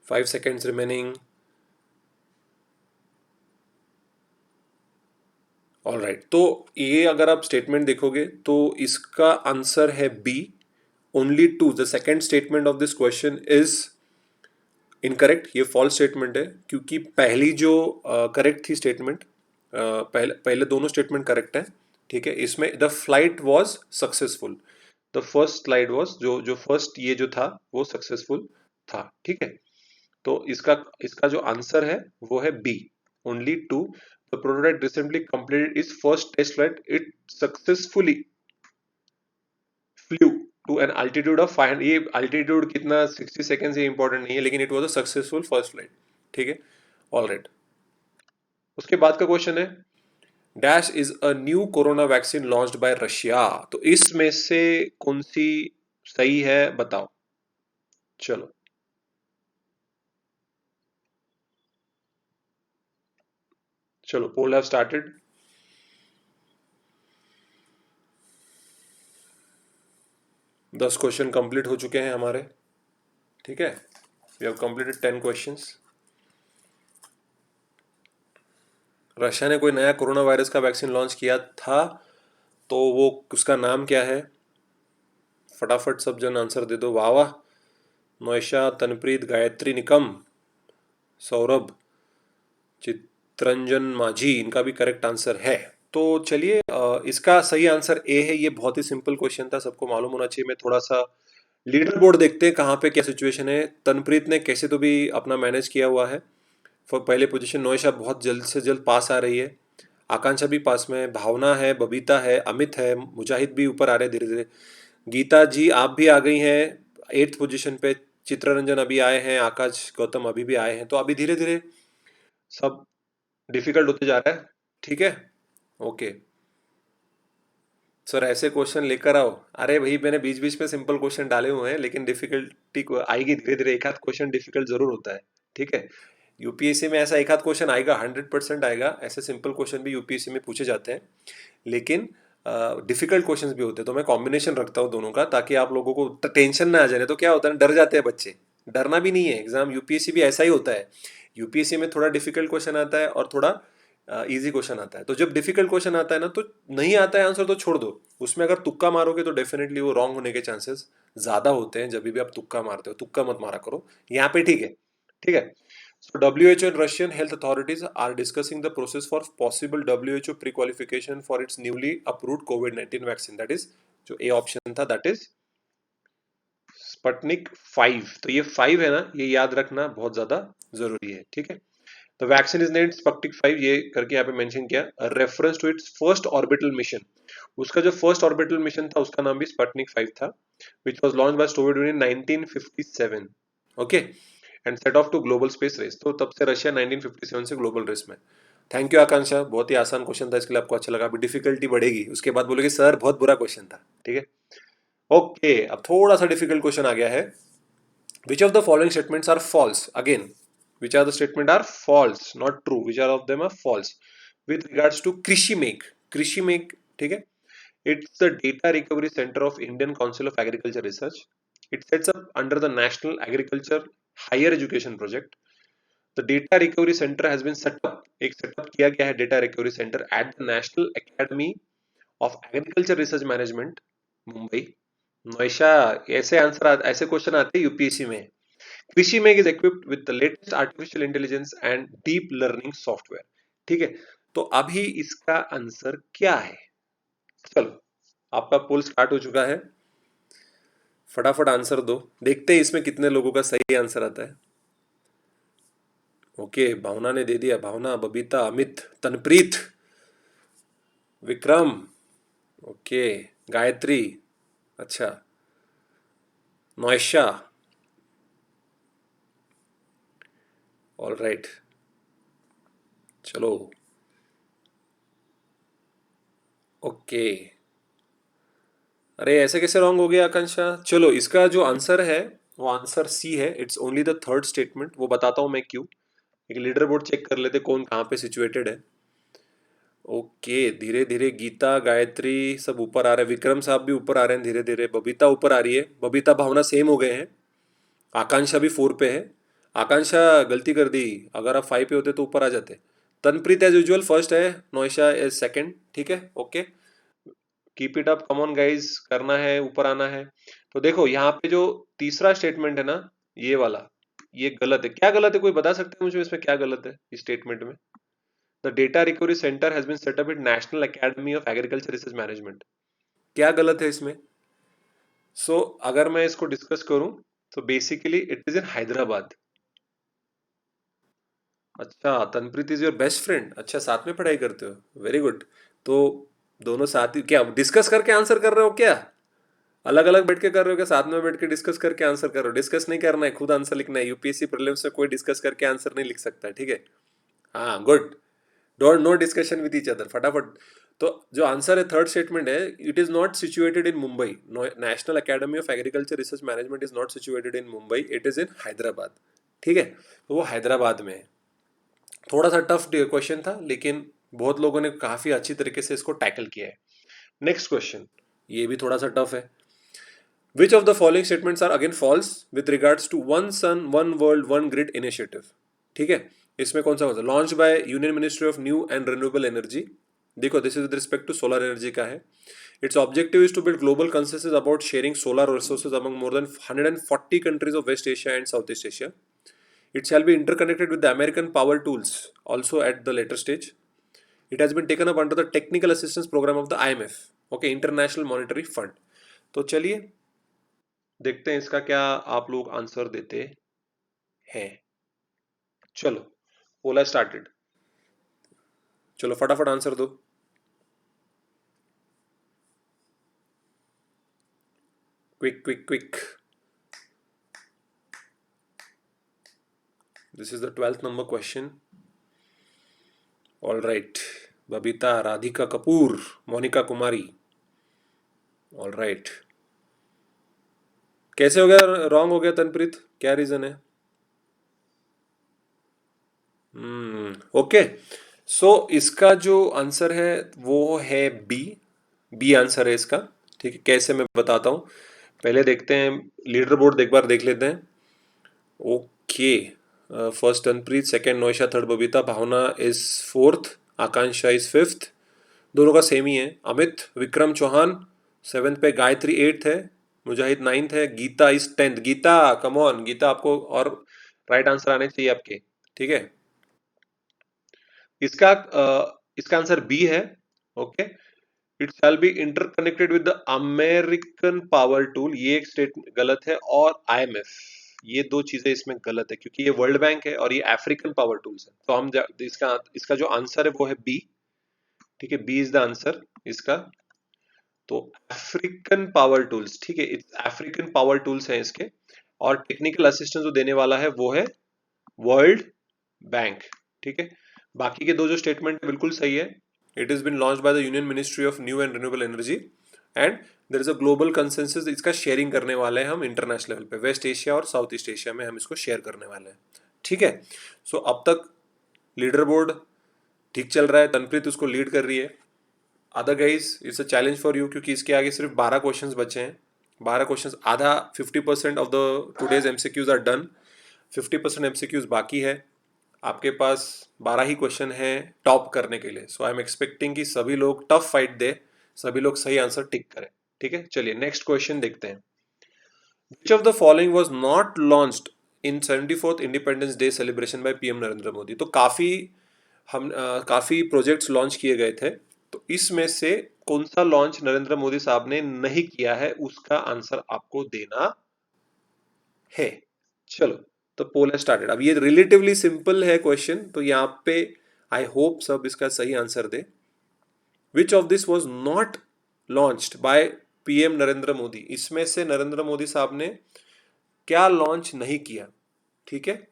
5 seconds remaining. All right, तो ये अगर आप स्टेटमेंट देखोगे तो इसका आंसर है B, only two. The second statement of this question is incorrect, ये फॉल्स स्टेटमेंट है, क्योंकि पहली जो करेक्ट थी स्टेटमेंट, पहले पहले दोनों स्टेटमेंट करेक्ट है। ठीक है, इसमें the flight was successful, the first slide was, जो जो फर्स्ट ये जो था वो सक्सेसफुल था। ठीक है, तो इसका इसका जो आंसर है वो है B, only two. The prototype recently completed is first test flight, it successfully flew to an altitude of 500। ये अल्टीट्यूड कितना 60 सेकेंड, ये इंपॉर्टेंट नहीं है, लेकिन it was a successful first flight. ठीक है, ऑल राइट। उसके बाद का क्वेश्चन है, dash is a new corona vaccine launched by Russia. तो इसमें से कौन सी सही है, बताओ। चलो, चलो poll have started. 10 question complete हो चुके हैं हमारे। ठीक है, we have completed 10 questions. Russia ने कोई नया कोरोना वायरस का वैक्सीन लॉन्च किया था, तो वो उसका नाम क्या है? फटाफट सब जन आंसर दे दो। वाह वाह, नौशा, तनप्रीत, गायत्री, निकम, सौरभ, चित्रंजन माझी, इनका भी करेक्ट आंसर है। तो चलिए, इसका सही आंसर ए है। ये बहुत ही सिंपल क्वेश्चन था, सबको मालूम होना चाहिए। मैं थोड़ा सा लीडर बोर्ड देखते हैं कहाँ पे क्या सिचुएशन है। तनप्रीत ने कैसे तो भी अपना मैनेज किया हुआ है, फॉर पहले पोजीशन। नौशा बहुत जल्द से जल्द पास आ रही है, आकांक्षा भी पास में है, भावना है, बबीता है, अमित है, मुजाहिद भी ऊपर आ रहे हैं धीरे धीरे। गीता जी आप भी आ गई हैं 8th पोजीशन पे। चित्ररंजन अभी आए हैं, आकाश गौतम अभी भी आए हैं। तो अभी धीरे धीरे सब डिफिकल्ट होते जा रहा है। ठीक है, ओके सर, ऐसे क्वेश्चन लेकर आओ। अरे भाई, मैंने बीच बीच में सिंपल क्वेश्चन डाले हुए हैं, लेकिन डिफिकल्टी आएगी धीरे धीरे। एक आध क्वेश्चन डिफिकल्ट जरूर होता है। ठीक है, यूपीएससी में ऐसा एक आध क्वेश्चन आएगा, 100% आएगा। ऐसे सिंपल क्वेश्चन भी यूपीएससी में पूछे जाते हैं, लेकिन डिफिकल्ट क्वेश्चंस भी होते हैं। तो मैं कॉम्बिनेशन रखता हूँ दोनों का, ताकि आप लोगों को टेंशन ना आ जाए। तो क्या होता है, डर जाते हैं बच्चे। डरना भी नहीं है, एग्जाम यूपीएससी भी ऐसा ही होता है। यूपीएससी में थोड़ा डिफिकल्ट क्वेश्चन आता है और थोड़ा इजी क्वेश्चन आता है। तो जब डिफिकल्ट क्वेश्चन आता है ना, तो नहीं आता है आंसर तो छोड़ दो। उसमें अगर तुक्का मारोगे तो डेफिनेटली वो रॉन्ग होने के चांसेस ज्यादा होते हैं। जब भी आप तुक्का मारते हो, तुक्का मत मारा करो यहाँ पे। ठीक है, ठीक है। So WHO and Russian health authorities are discussing the process for possible WHO pre-qualification for its newly approved COVID-19 vaccine. That is, जो A ऑप्शन था, that is स्पटनिक 5। तो ये 5 है ना, ये याद रखना बहुत ज्यादा जरूरी है। ठीक है, the vaccine is named Sputnik 5, ये करके यहाँ पे मेंशन किया, reference to its first orbital mission. उसका जो फर्स्ट ऑर्बिटल मिशन था उसका नाम भी स्पुतनिक 5 था, which was launched by Soviet Union 1957, okay, and set of to global space race. तो तब से रशिया 1957 से ग्लोबल रेस में। थैंक यू आकांक्षा, बहुत ही आसान क्वेश्चन था, इसके लिए आपको अच्छा लगा। अभी डिफिकल्टी बढ़ेगी, उसके बाद बोलोगे सर बहुत बुरा क्वेश्चन था, ठीक है। ओके, अब थोड़ा सा डिफिकल्ट क्वेश्चन आ गया है। Which of the following statements are false? Again, which are the statement are false, not true, which are of them are false with regards to Krishi Megh. कृषि मेघ, ठीक है, it's the data recovery center of Indian Council of Agriculture Research. It sets up under the National Agriculture Higher Education Project. The data recovery center has been set up, एक setup किया गया है data recovery centre at the national academy of agriculture research management, Mumbai. Nausea, ऐसे answer, ऐसे question आते हैं UPSC में। कृषि मेघ is equipped with the latest artificial intelligence and deep learning software, ठीक है। तो अभी इसका आंसर क्या है? चलो, आपका पोल स्टार्ट हो चुका है, फटाफट आंसर दो, देखते हैं इसमें कितने लोगों का सही आंसर आता है। ओके, भावना ने दे दिया, भावना, बबीता, अमित, तनप्रीत, विक्रम, ओके, गायत्री, अच्छा, नौशा, ऑल राइट, चलो, ओके। अरे ऐसे कैसे रॉन्ग हो गया आकांक्षा? चलो, इसका जो आंसर है वो आंसर सी है, it's only the third statement. वो बताता हूं मैं क्यों। एक लीडर बोर्ड चेक कर लेते कौन कहाँ पे सिचुएटेड है। ओके, धीरे धीरे गीता, गायत्री सब ऊपर आ रहे हैं, विक्रम साहब भी ऊपर आ रहे हैं धीरे धीरे, बबीता ऊपर आ रही है, बबीता भावना सेम हो गए हैं, आकांक्षा भी 4 पे है। आकांक्षा गलती कर दी, अगर आप 5 पे होते तो ऊपर आ जाते। तनप्रीत एज यूजुअल फर्स्ट है, नौशा इज सेकंड, ठीक है, okay, keep it up, come on guys, करना है, ऊपर आना है। तो देखो यहाँ पे जो तीसरा स्टेटमेंट है ना, ये वाला, ये गलत है। क्या गलत है, कोई बता सकते हैं मुझे इसमें क्या गलत है इस स्टेटमेंट में? The data recovery centre has been set up in national academy of agriculture research management. क्या गलत है इसमें? सो अगर मैं इसको डिस्कस करूं तो बेसिकली इट इज इन हैदराबाद। अच्छा, तनप्रीत इज योर बेस्ट फ्रेंड, अच्छा साथ में पढ़ाई करते हो, वेरी गुड। तो दोनों साथ ही क्या डिस्कस करके आंसर कर रहे हो क्या? अलग अलग बैठ के कर रहे हो क्या, साथ में बैठ के डिस्कस करके आंसर कर रहे हो? डिस्कस नहीं करना है, खुद आंसर लिखना है। यूपीएससी प्रीलिम्स में कोई डिस्कस करके आंसर नहीं लिख सकता, ठीक है। हाँ, good, don't know discussion with each other, फटाफट। तो जो आंसर है थर्ड स्टेटमेंट है, it is not situated in Mumbai, national academy of agriculture research management is not situated in Mumbai, it is इन हैदराबाद, ठीक है। तो वो हैदराबाद में है। थोड़ा सा टफ क्वेश्चन था, लेकिन बहुत लोगों ने काफी अच्छी तरीके से इसको टैकल किया है। नेक्स्ट क्वेश्चन, ये भी थोड़ा सा टफ है। Which of the following statements are again false with regards to one sun one world one grid initiative, ठीक है। इसमें कौन सा होता है? Launch by union ministry of new and renewable energy. देखो, this is with respect to solar energy का है। Its objective is to build global consensus about sharing solar resources among more than 140 countries of West Asia and South East Asia. It shall be interconnected with the American Power Tools also at the later stage. It has been taken up under the Technical Assistance Program of the IMF, okay, International Monetary Fund. तो चलिए देखते हैं इसका क्या आप लोग answer देते हैं। चलो, ओला स्टार्टेड, चलो फटाफट आंसर दो। Quick quick quick. This is the 12th number question. All right. Babita, Radhika Kapoor, Monika Kumari. All right. कैसे हो गया, रॉन्ग हो गया तनप्रीत, क्या रीजन है? ओके, सो इसका जो आंसर है वो है बी। बी आंसर है इसका, ठीक है। कैसे, मैं बताता हूँ। पहले देखते हैं लीडर बोर्ड, एक बार देख लेते हैं। Okay, first Tanpreet, second Nausha, third Babita, Bhavna is fourth, Akanksha is fifth, दोनों का सेम ही है। अमित, विक्रम चौहान 7th पे, गायत्री 8th है, मुजाहिद 9th है, Geeta is 10th। Geeta come on, Geeta आपको और राइट आंसर आने चाहिए आपके, ठीक है। इसका इसका आंसर बी है, okay. It shall be interconnected with the American power tool, ये एक स्टेट गलत है, और आईएमएफ, ये दो चीजें इसमें गलत है, क्योंकि ये वर्ल्ड बैंक है और ये अफ्रीकन पावर टूल्स है। तो हम इसका इसका जो आंसर है वो है बी। ठीक है, बी इज द आंसर इसका। तो अफ्रीकन पावर टूल्स, ठीक है, अफ्रीकन पावर टूल्स हैं इसके। और टेक्निकल असिस्टेंस जो देने वाला है वो है वर्ल्ड बैंक। ठीक है, बाकी के दो जो स्टेटमेंट बिल्कुल सही है। It is been launched by the union ministry of new and renewable energy and there is a global consensus. इसका शेयरिंग करने वाले हैं हम इंटरनेशनल लेवल पे, वेस्ट एशिया और साउथ ईस्ट एशिया में हम इसको शेयर करने वाले हैं। ठीक है, सो अब तक लीडर बोर्ड ठीक चल रहा है, तनप्रीत उसको लीड कर रही है। Other guys it's a challenge for you, क्योंकि इसके आगे सिर्फ 12 क्वेश्चंस बचे हैं। 12 क्वेश्चंस, आधा 50% of the today's MCQs are done, 50% MCQs बाकी है। आपके पास 12 ही क्वेश्चन है टॉप करने के लिए। सो आई एम एक्सपेक्टिंग कि सभी लोग टफ फाइट दे, सभी लोग सही आंसर टिक करें। ठीक है, चलिए नेक्स्ट क्वेश्चन देखते हैं। Which of the following was not launched in 74th independence day celebration by PM Narendra Modi. तो काफी प्रोजेक्ट्स लॉन्च किए गए थे, तो इसमें से कौन सा लॉन्च नरेंद्र मोदी साहब ने नहीं किया है, उसका आंसर आपको देना है। चलो, तो पोल है स्टार्टेड। अब ये रिलेटिवली सिंपल है क्वेश्चन, तो यहाँ पे आई होप सब इसका सही answer they. Which of this was not launched by PM Narendra Modi, इसमें से नरेंद्र मोदी साहब ने क्या लॉन्च नहीं किया। ठीक है,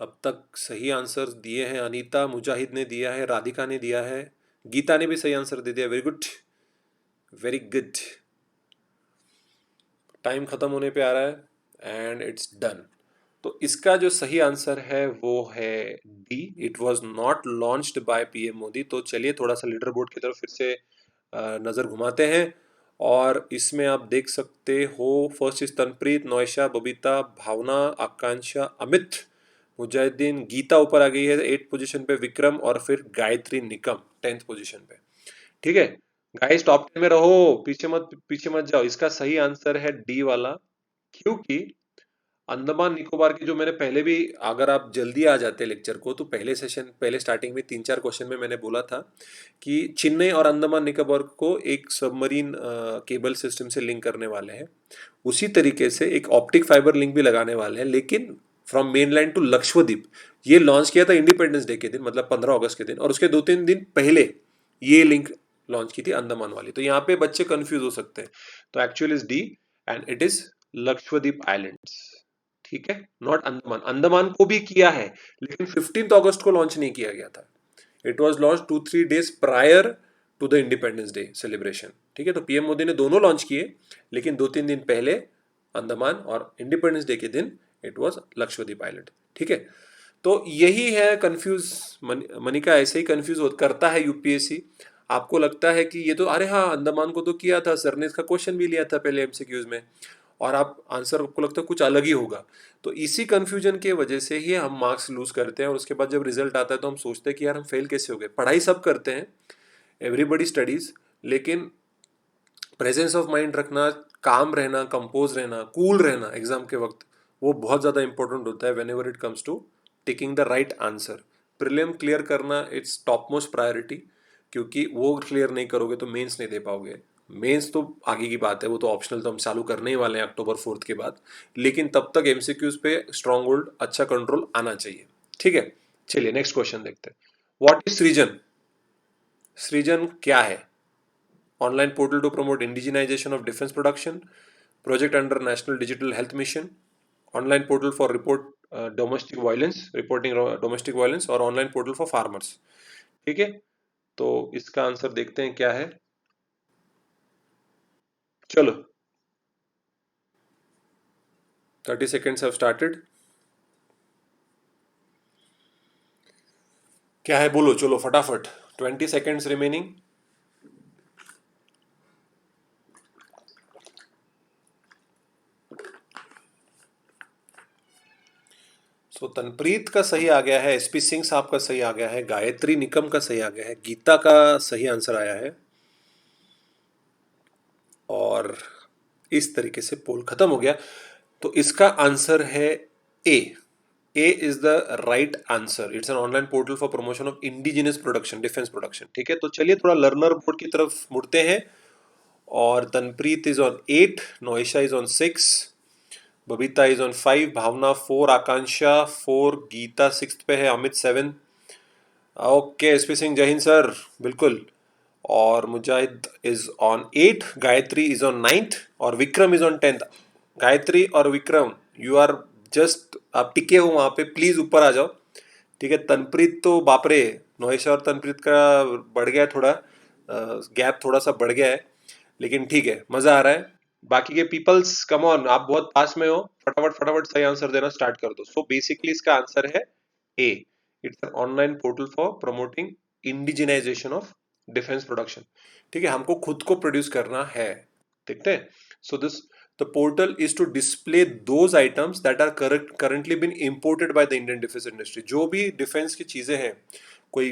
अब तक सही आंसर दिए हैं अनीता, मुजाहिद ने दिया है, राधिका ने दिया है, गीता ने भी सही आंसर दे दिया। Very good, very good. Time खत्म होने पे आ रहा है एंड इट्स डन। तो इसका जो सही आंसर है वो है D, it was not launched by PM Modi. तो चलिए थोड़ा सा लीडर बोर्ड की तरफ फिर से नज़र घुमाते हैं, और इसमें आप देख सकते हो फर्स्ट इज तनप्रीत, नौशा, बबीता, भावना, आकांक्षा, अमित, मुजाहिदीन, गीता ऊपर आ गई है 8th पोजीशन पे, विक्रम और फिर गायत्री निकम 10th पोजीशन पे। ठीक है गाइस, टॉप 10 में रहो, पीछे मत जाओ। इसका सही आंसर है डी वाला, क्योंकि अंडमान निकोबार की जो मैंने पहले भी, अगर आप जल्दी आ जाते लेक्चर को तो पहले स्टार्टिंग में 3-4 क्वेश्चन में मैंने बोला था कि चेन्नई और अंडमान निकोबार को एक सबमरीन केबल सिस्टम से लिंक करने वाले हैं। उसी तरीके से एक ऑप्टिक फाइबर लिंक भी लगाने वाले हैं, लेकिन फ्रॉम मेनलैंड टू लक्षद्वीप। ये लॉन्च किया था इंडिपेंडेंस डे के दिन, मतलब 15 अगस्त के दिन, और उसके 2-3 दिन पहले ये लिंक लॉन्च की थी अंडमान वाली। तो यहाँ पे बच्चे कंफ्यूज हो सकते हैं। तो actual is D and it is Lakshadweep islands. ठीक है, नॉट अंडमान। अंडमान को भी किया है, लेकिन 15 अगस्त को लॉन्च नहीं किया गया था। It was launch 2-3 days prior to the independence day celebration. ठीक है, तो पीएम मोदी ने दोनों लॉन्च किए, लेकिन 2-3 दिन पहले अंडमान, और इंडिपेंडेंस डे के दिन इट वाज लक्षद्वीप आइलैंड। ठीक है, तो यही है कंफ्यूज। मनिका ऐसे ही कंफ्यूज करता है यूपीएससी। आपको लगता है कि ये तो, अरे हाँ अंडमान को तो किया था सर ने, इसका क्वेश्चन भी लिया था पहले एमसीक्यूज में, और आप आंसर आपको लगता है कुछ अलग ही होगा। तो इसी कंफ्यूजन के वजह से ही हम मार्क्स लूज करते हैं, और उसके बाद जब रिजल्ट आता है तो हम सोचते हैं कि यार हम फेल कैसे हो गए। पढ़ाई सब करते हैं, एवरीबडी स्टडीज, लेकिन प्रेजेंस ऑफ माइंड रखना, काम रहना, कंपोज रहना, कूल रहना एग्जाम के वक्त, वो बहुत ज़्यादा इंपॉर्टेंट होता है whenever it comes to taking the right answer. Prelim clear करना इट्स टॉप मोस्ट प्रायोरिटी, क्योंकि वो क्लियर नहीं करोगे तो मेंस नहीं दे पाओगे। मेंस तो आगे की बात है, वो तो ऑप्शनल, तो हम चालू करने ही वाले हैं अक्टूबर 4 के बाद, लेकिन तब तक एमसीक्यूज पे स्ट्रॉन्ग होल्ड, अच्छा कंट्रोल आना चाहिए। ठीक है, चलिए नेक्स्ट क्वेश्चन देखते हैं। व्हाट इज सृजन? सृजन क्या है? Online portal to promote indigenisation of defence production, project under national digital health mission, online portal for domestic violence, reporting domestic violence, और ऑनलाइन पोर्टल फॉर फार्मर्स। ठीक है, तो इसका आंसर देखते हैं क्या है। चलो, 30 seconds have started। क्या है बोलो, चलो फटाफट, 20 seconds रिमेनिंग। सो तनप्रीत का सही आ गया है, एसपी सिंह साहब का सही आ गया है, गायत्री निकम का सही आ गया है, गीता का सही आंसर आया है, और इस तरीके से पोल खत्म हो गया। तो इसका आंसर है A. A is the right answer. It's an online portal for promotion of indigenous production, defence production. ठीक है, तो चलिए थोड़ा लर्नर बोर्ड की तरफ मुड़ते हैं। और Tanpreet is on 8, Noesha is on 6, Babita is on 5, Bhavna 4, Akanksha 4, Geeta 6 पे है, अमित 7। ओके, एसपी सिंह जय हिंद सर, बिल्कुल। और Mujahid is on 8, Gayatri is on 9th और Vikram is on 10th। Gayatri और विक्रम, यू आर जस्ट, आप टिके हो वहां पे, प्लीज ऊपर आ जाओ। ठीक है, तनप्रीत तो बाप रे, नोएशा और तनप्रीत का बढ़ गया है थोड़ा, गैप थोड़ा सा बढ़ गया है, लेकिन ठीक है, मजा आ रहा है। बाकी के पीपल्स कम ऑन, आप बहुत पास में हो, फटाफट फटाफट सही आंसर देना स्टार्ट कर दो। सो बेसिकली इसका आंसर है A, it's an online portal for promoting indigenisation of defence production. ठीक है, हमको खुद को प्रोड्यूस करना है, देखते हैं। So this the portal is to display those items that are currently been imported by the Indian defence industry. जो भी डिफेंस की चीजें हैं, कोई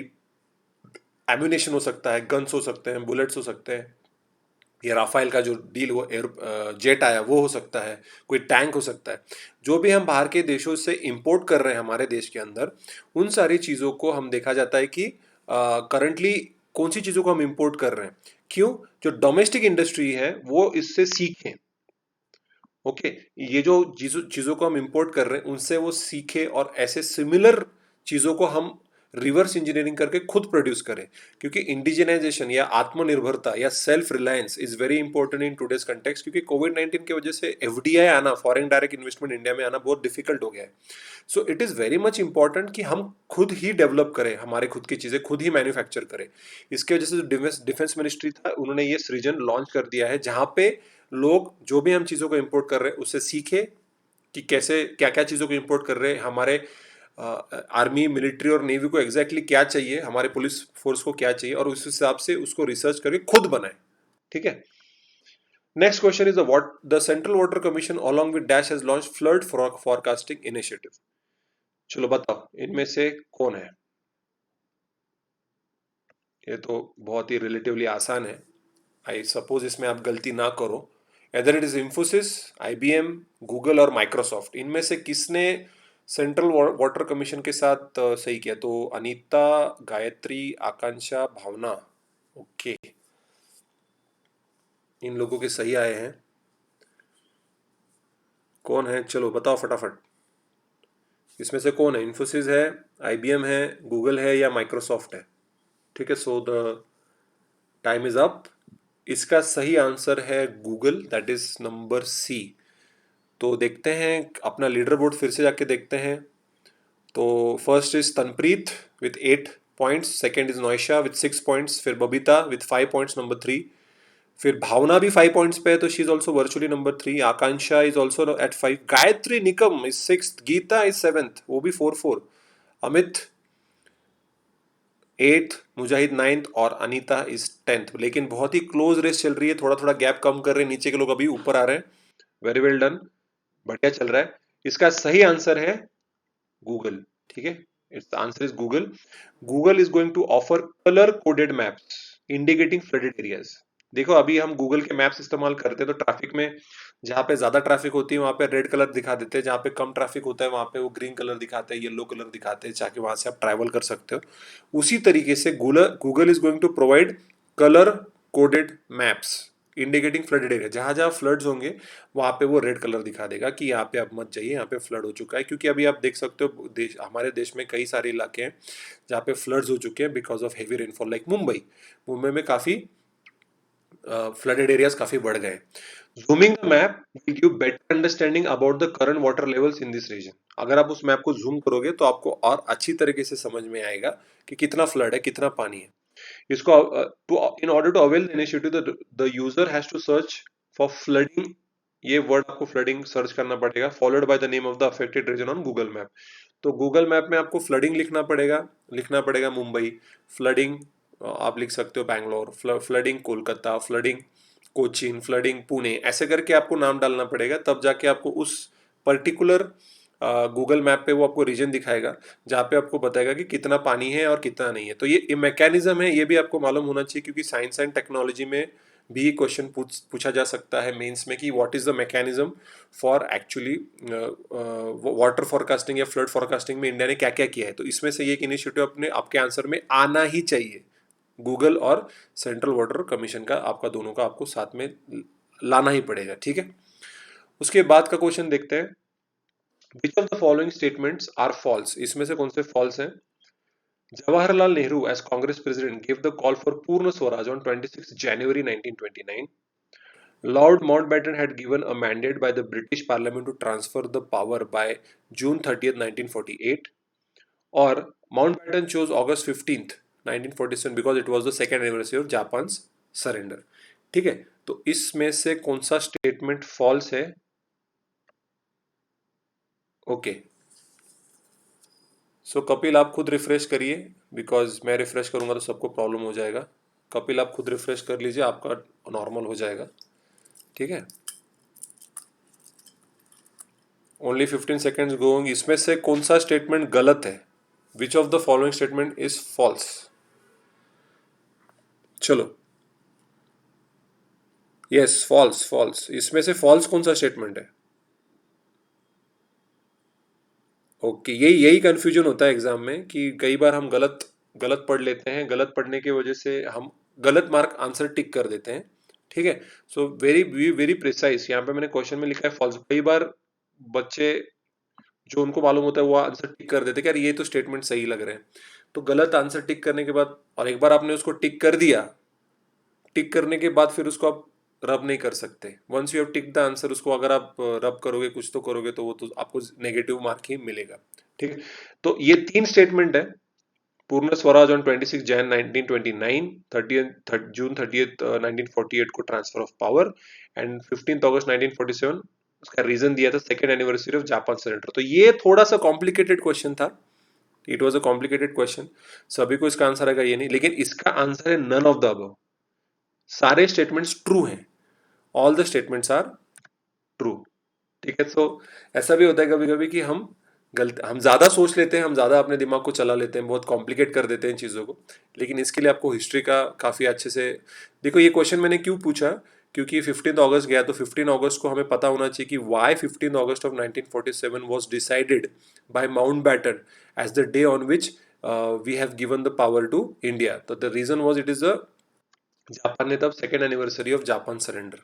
एम्यूनेशन हो सकता है, गन्स हो सकते हैं, बुलेट्स हो सकते हैं, ये राफेल का जो डील हुआ, एयर जेट आया वो हो सकता है, कोई टैंक हो सकता है, जो भी हम बाहर के देशों से इंपोर्ट कर रहे हैं हमारे देश के अंदर, उन सारी चीज़ों को हम देखा जाता है कि करंटली कौन सी चीज़ों को हम इंपोर्ट कर रहे हैं, क्यों, जो डोमेस्टिक इंडस्ट्री है वो इससे सीखें। ओके, ये जो चीज़ों को हम इंपोर्ट कर रहे हैं उनसे वो सीखे और ऐसे सिमिलर चीज़ों को हम रिवर्स इंजीनियरिंग करके खुद प्रोड्यूस करें, क्योंकि इंडिजिनाइजेशन या आत्मनिर्भरता या self reliance is very important in today's context, क्योंकि कोविड-19 की वजह से एफडीआई आना, फॉरेन डायरेक्ट इन्वेस्टमेंट इंडिया में आना बहुत डिफिकल्ट हो गया है। So it is very much important कि हम खुद ही डेवलप करें, हमारे खुद की चीज़ें खुद ही मैन्युफैक्चर करें। इसके वजह से जो डिफेंस मिनिस्ट्री था, उन्होंने ये सृजन लॉन्च कर दिया है, जहाँ पे लोग जो भी हम चीज़ों को इंपोर्ट कर रहे हैं उससे सीखे कि कैसे क्या क्या चीज़ों को इंपोर्ट कर रहे हैं, हमारे आर्मी, मिलिट्री और नेवी को एग्जैक्टली क्या चाहिए, हमारे पुलिस फोर्स को क्या चाहिए, और उस हिसाब से उसको रिसर्च करके खुद बनाए। ठीक है, next question is the central water commission along with dash has launch flood forecasting initiative. चलो बताओ, इनमें से कौन है? ये तो बहुत ही रिलेटिवली आसान है, आई सपोज इसमें आप गलती ना करो। Either it is Infosys, IBM, Google और माइक्रोसॉफ्ट, इनमें से किसने सेंट्रल वाटर कमीशन के साथ सही किया? तो अनीता, गायत्री, आकांक्षा, भावना। ओके, इन लोगों के सही आए हैं। कौन है, चलो बताओ फटाफट, इसमें से कौन है? इंफोसिस है, आईबीएम है, गूगल है या माइक्रोसॉफ्ट है? ठीक है, so the time is up. इसका सही आंसर है Google, that is number C. तो देखते हैं अपना लीडर बोर्ड, फिर से जाके देखते हैं। तो first is Tanpreet with 8 points, second is Noesha with 6 points, फिर बबीता विथ 5 पॉइंट्स, नंबर 3। फिर भावना भी 5 पॉइंट्स पे है, तो she is also virtually number 3। Akanksha is also at 5, Gayatri Nikam is 6th, Geeta is 7th, वो भी 4-4, अमित 8th, मुजाहिद 9th और अनीता इज 10th। लेकिन बहुत ही क्लोज रेस चल रही है, थोड़ा थोड़ा गैप कम कर रहे हैं, नीचे के लोग अभी ऊपर आ रहे हैं। वेरी वेल डन, बढ़िया चल रहा है। इसका सही आंसर है गूगल। ठीक है, it's answer is Google. Google is going to offer colour coded maps indicating flooded areas. देखो, अभी हम गूगल के मैप्स इस्तेमाल करते हैं तो ट्रैफिक में जहाँ पे ज्यादा ट्रैफिक होती है वहां पे रेड कलर दिखा देते हैं, जहाँ पे कम ट्रैफिक होता है वहां पे वो ग्रीन कलर दिखाते हैं, येलो कलर दिखाते हैं, ताकि वहां से आप ट्रैवल कर सकते हो। उसी तरीके से Google is going to provide colour coded maps indicating flooded area. जहां जहां फ्लड्स होंगे वहां पे वो रेड कलर दिखा देगा कि यहाँ पे आप मत जाइए, यहाँ पे फ्लड हो चुका है। क्योंकि अभी आप देख सकते हो हमारे देश में कई सारे इलाके हैं जहाँ पे फ्लड्स हो चुके हैं because of heavy rainfall, like Mumbai. Mumbai में काफी फ्लडेड एरियाज काफी बढ़ गए। Zooming the map will give better understanding about the current water levels in this region. अगर आप उस मैप को जूम करोगे तो आपको और अच्छी तरीके से समझ में आएगा कि कितना फ्लड है, कितना पानी है। इसको to in order to avail the initiative the user has to search for flooding, ये वर्ड आपको फ्लडिंग सर्च करना पड़ेगा, followed by the name of the affected region on Google map. तो गूगल मैप में आपको फ्लडिंग लिखना पड़ेगा Mumbai, flooding आप लिख सकते हो Bangalore, flooding Kolkata, flooding Cochin, flooding Pune, ऐसे करके आपको नाम डालना पड़ेगा, तब जाके आपको उस पर्टिकुलर गूगल मैप पे वो आपको रीजन दिखाएगा जहाँ पे आपको बताएगा कि कितना पानी है और कितना नहीं है। तो ये मैकेनिज्म है, ये भी आपको मालूम होना चाहिए, क्योंकि साइंस एंड टेक्नोलॉजी में भी क्वेश्चन पूछा जा सकता है मेंस में कि what is the mechanism for actually water forecasting या फ्लड फोरकास्टिंग में इंडिया ने क्या क्या किया है। तो इसमें से एक इनिशिएटिव अपने आपके आंसर में आना ही चाहिए। गूगल और सेंट्रल वाटर कमीशन का आपका दोनों का आपको साथ में लाना ही पड़ेगा। ठीक है, उसके बाद का क्वेश्चन देखते हैं, which of the following statements are false, इसमें से कौन से फॉल्स हैं? Jawaharlal Nehru, as Congress president, gave the call for Purna Swaraj on 26 January 1929. Lord Mountbatten had given a mandate by the British Parliament to transfer the power by June 30th, 1948. Or Mountbatten chose August 15th, 1947 because it was the second anniversary of Japan's surrender. ठीक है, तो इसमें से कौन सा statement false है? Okay, सो कपिल आप खुद रिफ्रेश करिए, बिकॉज मैं रिफ्रेश करूंगा तो सबको प्रॉब्लम हो जाएगा. कपिल आप खुद रिफ्रेश कर लीजिए, आपका नॉर्मल हो जाएगा. ठीक है, ओनली 15 सेकेंड्स गोइंग. इसमें से कौन सा स्टेटमेंट गलत है? Which of the following statement is false? चलो, यस, फॉल्स. फॉल्स, इसमें से फॉल्स कौन सा स्टेटमेंट है? ओके, यही यही कंफ्यूजन होता है एग्जाम में कि कई बार हम गलत गलत पढ़ लेते हैं, गलत पढ़ने की वजह से हम गलत मार्क आंसर टिक कर देते हैं. ठीक है, सो वेरी वेरी प्रिसाइज. यहाँ पे मैंने क्वेश्चन में लिखा है फॉल्स. कई बार बच्चे जो उनको मालूम होता है वो आंसर टिक कर देते हैं कि यार ये तो स्टेटमेंट सही लग रहे हैं. तो गलत आंसर टिक करने के बाद, और एक बार आपने उसको टिक कर दिया, टिक करने के बाद फिर उसको आप रब नहीं कर सकते. Once you have tick the answer, उसको अगर आप रब करोगे, कुछ तो करोगे, तो वो तो आपको नेगेटिव मार्क ही मिलेगा. ठीक है, तो ये 3 स्टेटमेंट है. पूर्ण Swaraj on 26 Jain 1929, 30 June 30th 1948 को ट्रांसफर ऑफ पावर, एंड 15 अगस्त 1947 उसका रीजन दिया था second anniversary of Japan surrender. तो ये थोड़ा सा कॉम्प्लिकेटेड क्वेश्चन था. It was a complicated question. सभी को इसका आंसर आएगा ये नहीं, लेकिन इसका आंसर है नन ऑफ द अबव. सारे स्टेटमेंट्स ट्रू हैं. All the statements are true. ठीक है, तो ऐसा भी होता है कभी कभी कि हम ज्यादा सोच लेते हैं, हम ज्यादा अपने दिमाग को चला लेते हैं, बहुत कॉम्प्लिकेट कर देते हैं चीजों को. लेकिन इसके लिए आपको हिस्ट्री का काफी अच्छे से देखो. ये क्वेश्चन मैंने क्यों पूछा, क्योंकि 15 अगस्त गया, तो 15 अगस्त को हमें पता होना चाहिए कि why 15 August of 1947 was decided by Mountbatten as the day on which we have given the power to India. तो the reason was it is Japan ने तब second anniversary of Japan surrender,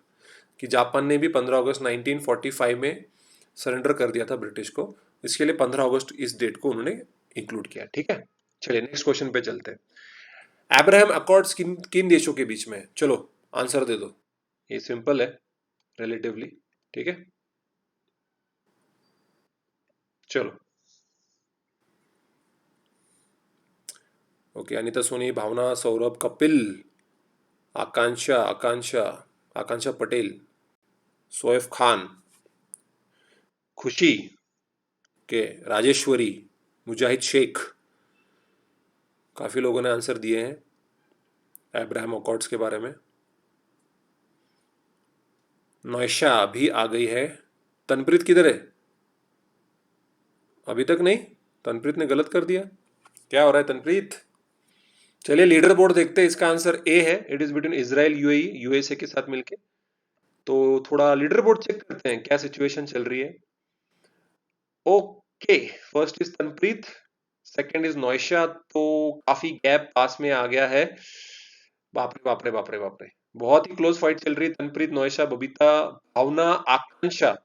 कि जापान ने भी 15 अगस्त 1945 में surrender कर दिया था ब्रिटिश को. इसके लिए 15 अगस्त इस डेट को उन्होंने इंक्लूड किया. ठीक है, चलिए नेक्स्ट क्वेश्चन पे चलते हैं. अब्राहम अकॉर्ड्स किन किन देशों के बीच में है? चलो आंसर दे दो. ये सिंपल है रिलेटिवली. ठीक है, चलो. ओके, अनिता सोनी, भावना, सौरभ, कपिल, आकांक्षा आकांक्षा आकांक्षा पटेल, सोएफ खान, खुशी के, राजेश्वरी, मुजाहिद शेख, काफी लोगों ने आंसर दिए हैं अब्राहम अकॉर्ड्स के बारे में. नौशा भी आ गई है. तनप्रीत किधर है? अभी तक नहीं. तनप्रीत ने गलत कर दिया. क्या हो रहा है तनप्रीत? चलिए लीडर बोर्ड देखते हैं. इसका आंसर ए है. It is between Israel, UAE, USA के साथ मिलके. तो थोड़ा लीडर बोर्ड चेक करते हैं क्या सिचुएशन चल रही है. Okay, first is Tanpreet, second is Nausha. तो काफी गैप पास में आ गया है. बाप रे बाप रे बाप रे बाप रे, बहुत ही क्लोज फाइट चल रही है. तनप्रीत, नौशा, बबीता, भावना, आकांक्षा,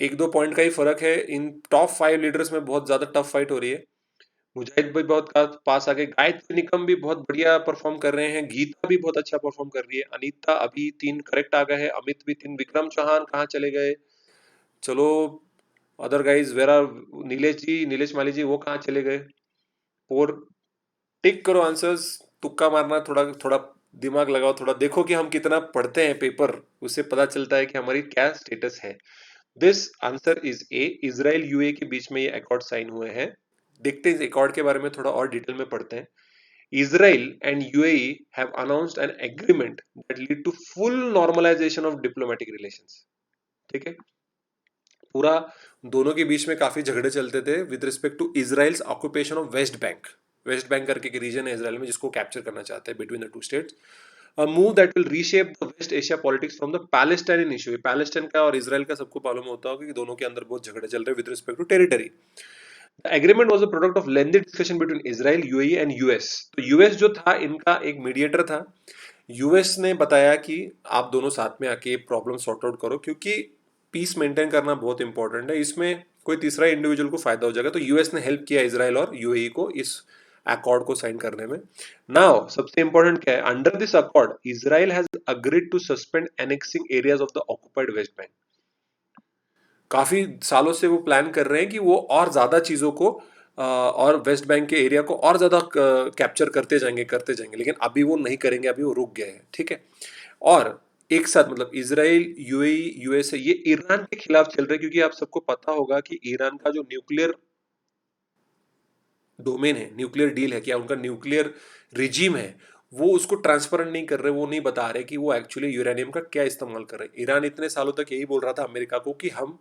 1-2 पॉइंट का ही फर्क है. इन टॉप 5 लीडर्स में बहुत ज्यादा टफ फाइट हो रही है. मुजाहिद भी बहुत पास आ गए. गायत्री निकम भी बहुत बढ़िया परफॉर्म कर रहे हैं. गीता भी बहुत अच्छा परफॉर्म कर रही है. अनीता अभी 3 करेक्ट आ गए हैं. अमित भी 3. विक्रम चौहान कहाँ चले गए? चलो, other guys where are? Nilesh ji, Nilesh Mali ji, वो कहाँ चले गए? और टिक करो आंसर्स. तुक्का मारना, थोड़ा थोड़ा दिमाग लगाओ, थोड़ा देखो कि हम कितना पढ़ते हैं पेपर, उससे पता चलता है कि हमारी क्या स्टेटस है. This answer is A. Israel UAE के बीच में ये अकॉर्ड साइन हुए हैं. देखते हैं अकॉर्ड के बारे में थोड़ा और डिटेल में पढ़ते हैं. Israel and UAE have announced an agreement that lead to full normalization of diplomatic relations. ठीक है, पूरा दोनों के बीच में काफी झगड़े चलते थे with respect to Israel's occupation of West Bank. West Bank करके एक रीजन है इसराइल में जिसको कैप्चर करना चाहते हैं between the two states. A move that will reshape the West Asia politics from the Palestinian issue. Palestine का और इसराइल का सबको मालूम होता होगा कि दोनों के अंदर बहुत झगड़े चल रहे हैं with respect to territory. The agreement was a product of lengthy discussion between Israel, UAE and US. तो US जो था इनका एक मीडिएटर था. US ने बताया कि आप दोनों साथ में आके प्रॉब्लम सॉर्ट आउट करो, क्योंकि पीस मेंटेन करना बहुत इंपॉर्टेंट है। इसमें कोई तीसरा इंडिविजुअल को फायदा हो जाएगा। तो यूएस ने हेल्प किया इसराइल और यूएई को इस अकॉर्ड को साइन करने में। नाउ सबसे इंपॉर्टेंट क्या है, under this accord Israel has agreed to suspend annexing areas of the occupied West Bank. काफी सालों से वो प्लान कर रहे हैं कि वो और ज्यादा चीजों को और वेस्ट बैंक के एरिया को और ज्यादा कैप्चर करते जाएंगे, लेकिन अभी वो नहीं करेंगे, अभी वो रुक गए हैं, ठीक है। और एक साथ मतलब इसराइल, यूएई, यूएसए ये ईरान के खिलाफ चल रहे हैं, क्योंकि आप सबको पता होगा कि ईरान का जो न्यूक्लियर डोमेन है, न्यूक्लियर डील है, क्या उनका न्यूक्लियर रिजीम है, वो उसको ट्रांसपेरेंट नहीं कर रहे, वो नहीं बता रहे कि वो एक्चुअली यूरेनियम का क्या इस्तेमाल कर रहे हैं। ईरान इतने सालों तक यही बोल रहा था अमेरिका को कि हम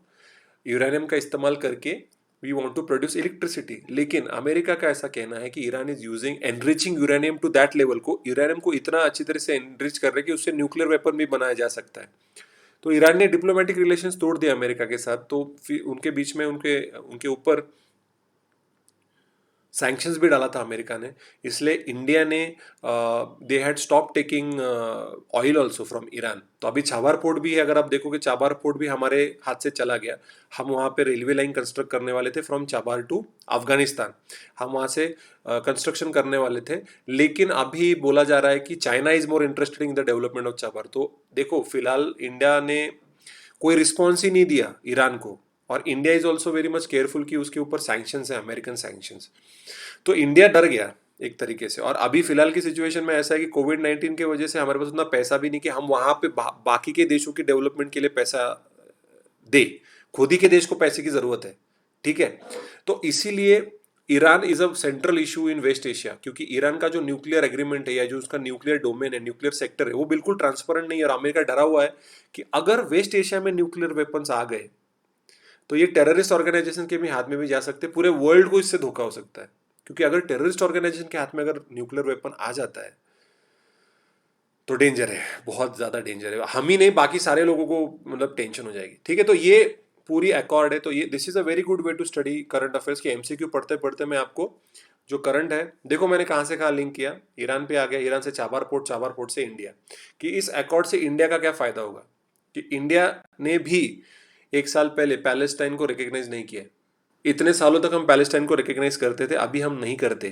यूरेनियम का इस्तेमाल करके we want to produce electricity, लेकिन अमेरिका का ऐसा कहना है कि Iran is using enriching uranium to that level, को यूरेनियम को इतना अच्छी तरह से एनरिच कर रहे हैं कि उससे न्यूक्लियर वेपन भी बनाया जा सकता है। तो ईरान ने डिप्लोमेटिक रिलेशंस तोड़ दिया अमेरिका के साथ, तो फिर उनके बीच में उनके उनके ऊपर सैंक्शंस भी डाला था अमेरिका ने। इसलिए इंडिया ने they had stop taking oil also from Iran. तो अभी चाबार पोर्ट भी है, अगर आप देखोगे चाबार पोर्ट भी हमारे हाथ से चला गया। हम वहाँ पे रेलवे लाइन कंस्ट्रक्ट करने वाले थे फ्रॉम चाबार टू अफगानिस्तान, हम वहाँ से कंस्ट्रक्शन करने वाले थे, लेकिन अभी बोला जा रहा है कि China is more interested in the development of Chabahar. तो देखो फिलहाल इंडिया ने कोई रिस्पॉन्स ही नहीं दिया ईरान को, और India is also very much careful कि उसके ऊपर सैंक्शंस है, अमेरिकन सैंक्शंस। तो इंडिया डर गया एक तरीके से। और अभी फिलहाल की सिचुएशन में ऐसा है कि कोविड-19 की वजह से हमारे पास उतना पैसा भी नहीं कि हम वहां पे बाकी के देशों की डेवलपमेंट के लिए पैसा दे, खुद ही के देश को पैसे की जरूरत है, ठीक है। तो इसीलिए Iran is a central issue in West Asia, क्योंकि ईरान का जो न्यूक्लियर एग्रीमेंट है या जो उसका न्यूक्लियर डोमेन है, न्यूक्लियर सेक्टर है, वो बिल्कुल ट्रांसपेरेंट नहीं है। और अमेरिका डरा हुआ है कि अगर वेस्ट एशिया में न्यूक्लियर वेपन्स आ गए तो ये टेररिस्ट ऑर्गेनाइजेशन के भी हाथ में भी जा सकते हैं, पूरे वर्ल्ड को इससे धोखा हो सकता है। क्योंकि अगर टेररिस्ट ऑर्गेनाइजेशन के हाथ में अगर न्यूक्लियर वेपन आ जाता है तो डेंजर है, बहुत ज्यादा डेंजर है। हम ही नहीं, बाकी सारे लोगों को मतलब टेंशन हो जाएगी, ठीक है। तो ये पूरी अकॉर्ड है। तो ये this is a very good way to study current affairs की एमसीक्यू पढ़ते पढ़ते मैं आपको जो करंट है, देखो मैंने कहाँ से कहाँ लिंक किया, ईरान पे आ गया, ईरान से चाबार पोर्ट, चाबार पोर्ट से इंडिया, कि इस अकॉर्ड से इंडिया का क्या फायदा होगा। कि इंडिया ने भी एक साल पहले पैलेस्टाइन को रिकॉग्नाइज नहीं किया। इतने सालों तक हम पैलेस्टाइन को रिकॉग्नाइज करते थे, अभी हम नहीं करते,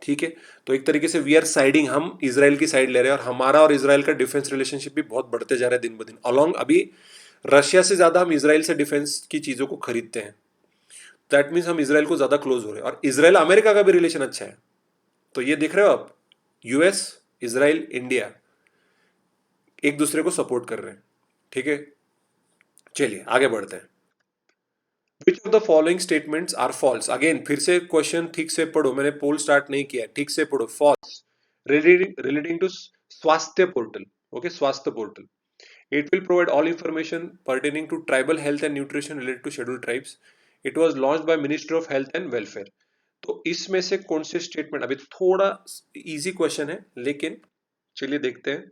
ठीक है। तो एक तरीके से वी आर साइडिंग, हम इसराइल की साइड ले रहे हैं, और हमारा और इसराइल का डिफेंस रिलेशनशिप भी बहुत बढ़ते जा रहा है दिन ब दिन। अलॉन्ग अभी रशिया से ज्यादा हम इसराइल से डिफेंस की चीजों को खरीदते हैं। दैट मीन्स हम इसराइल को ज्यादा क्लोज हो रहे हैं, और इसराइल अमेरिका का भी रिलेशन अच्छा है। तो ये देख रहे हो आप, यूएस, इसराइल, इंडिया एक दूसरे को सपोर्ट कर रहे हैं, ठीक है। चलिए आगे बढ़ते हैं। Which of the following statements are false. Again फिर से क्वेश्चन ठीक से पढ़ो, मैंने पोल स्टार्ट नहीं किया, ठीक से पढ़ो। फॉल्स रिलेटिंग टू स्वास्थ्य पोर्टल, ओके, स्वास्थ्य portal. It will provide all information pertaining to tribal health and nutrition related to scheduled tribes. It was launched by Ministry of Health and Welfare. तो इसमें से कौन से स्टेटमेंट, अभी थोड़ा easy question है लेकिन चलिए देखते हैं,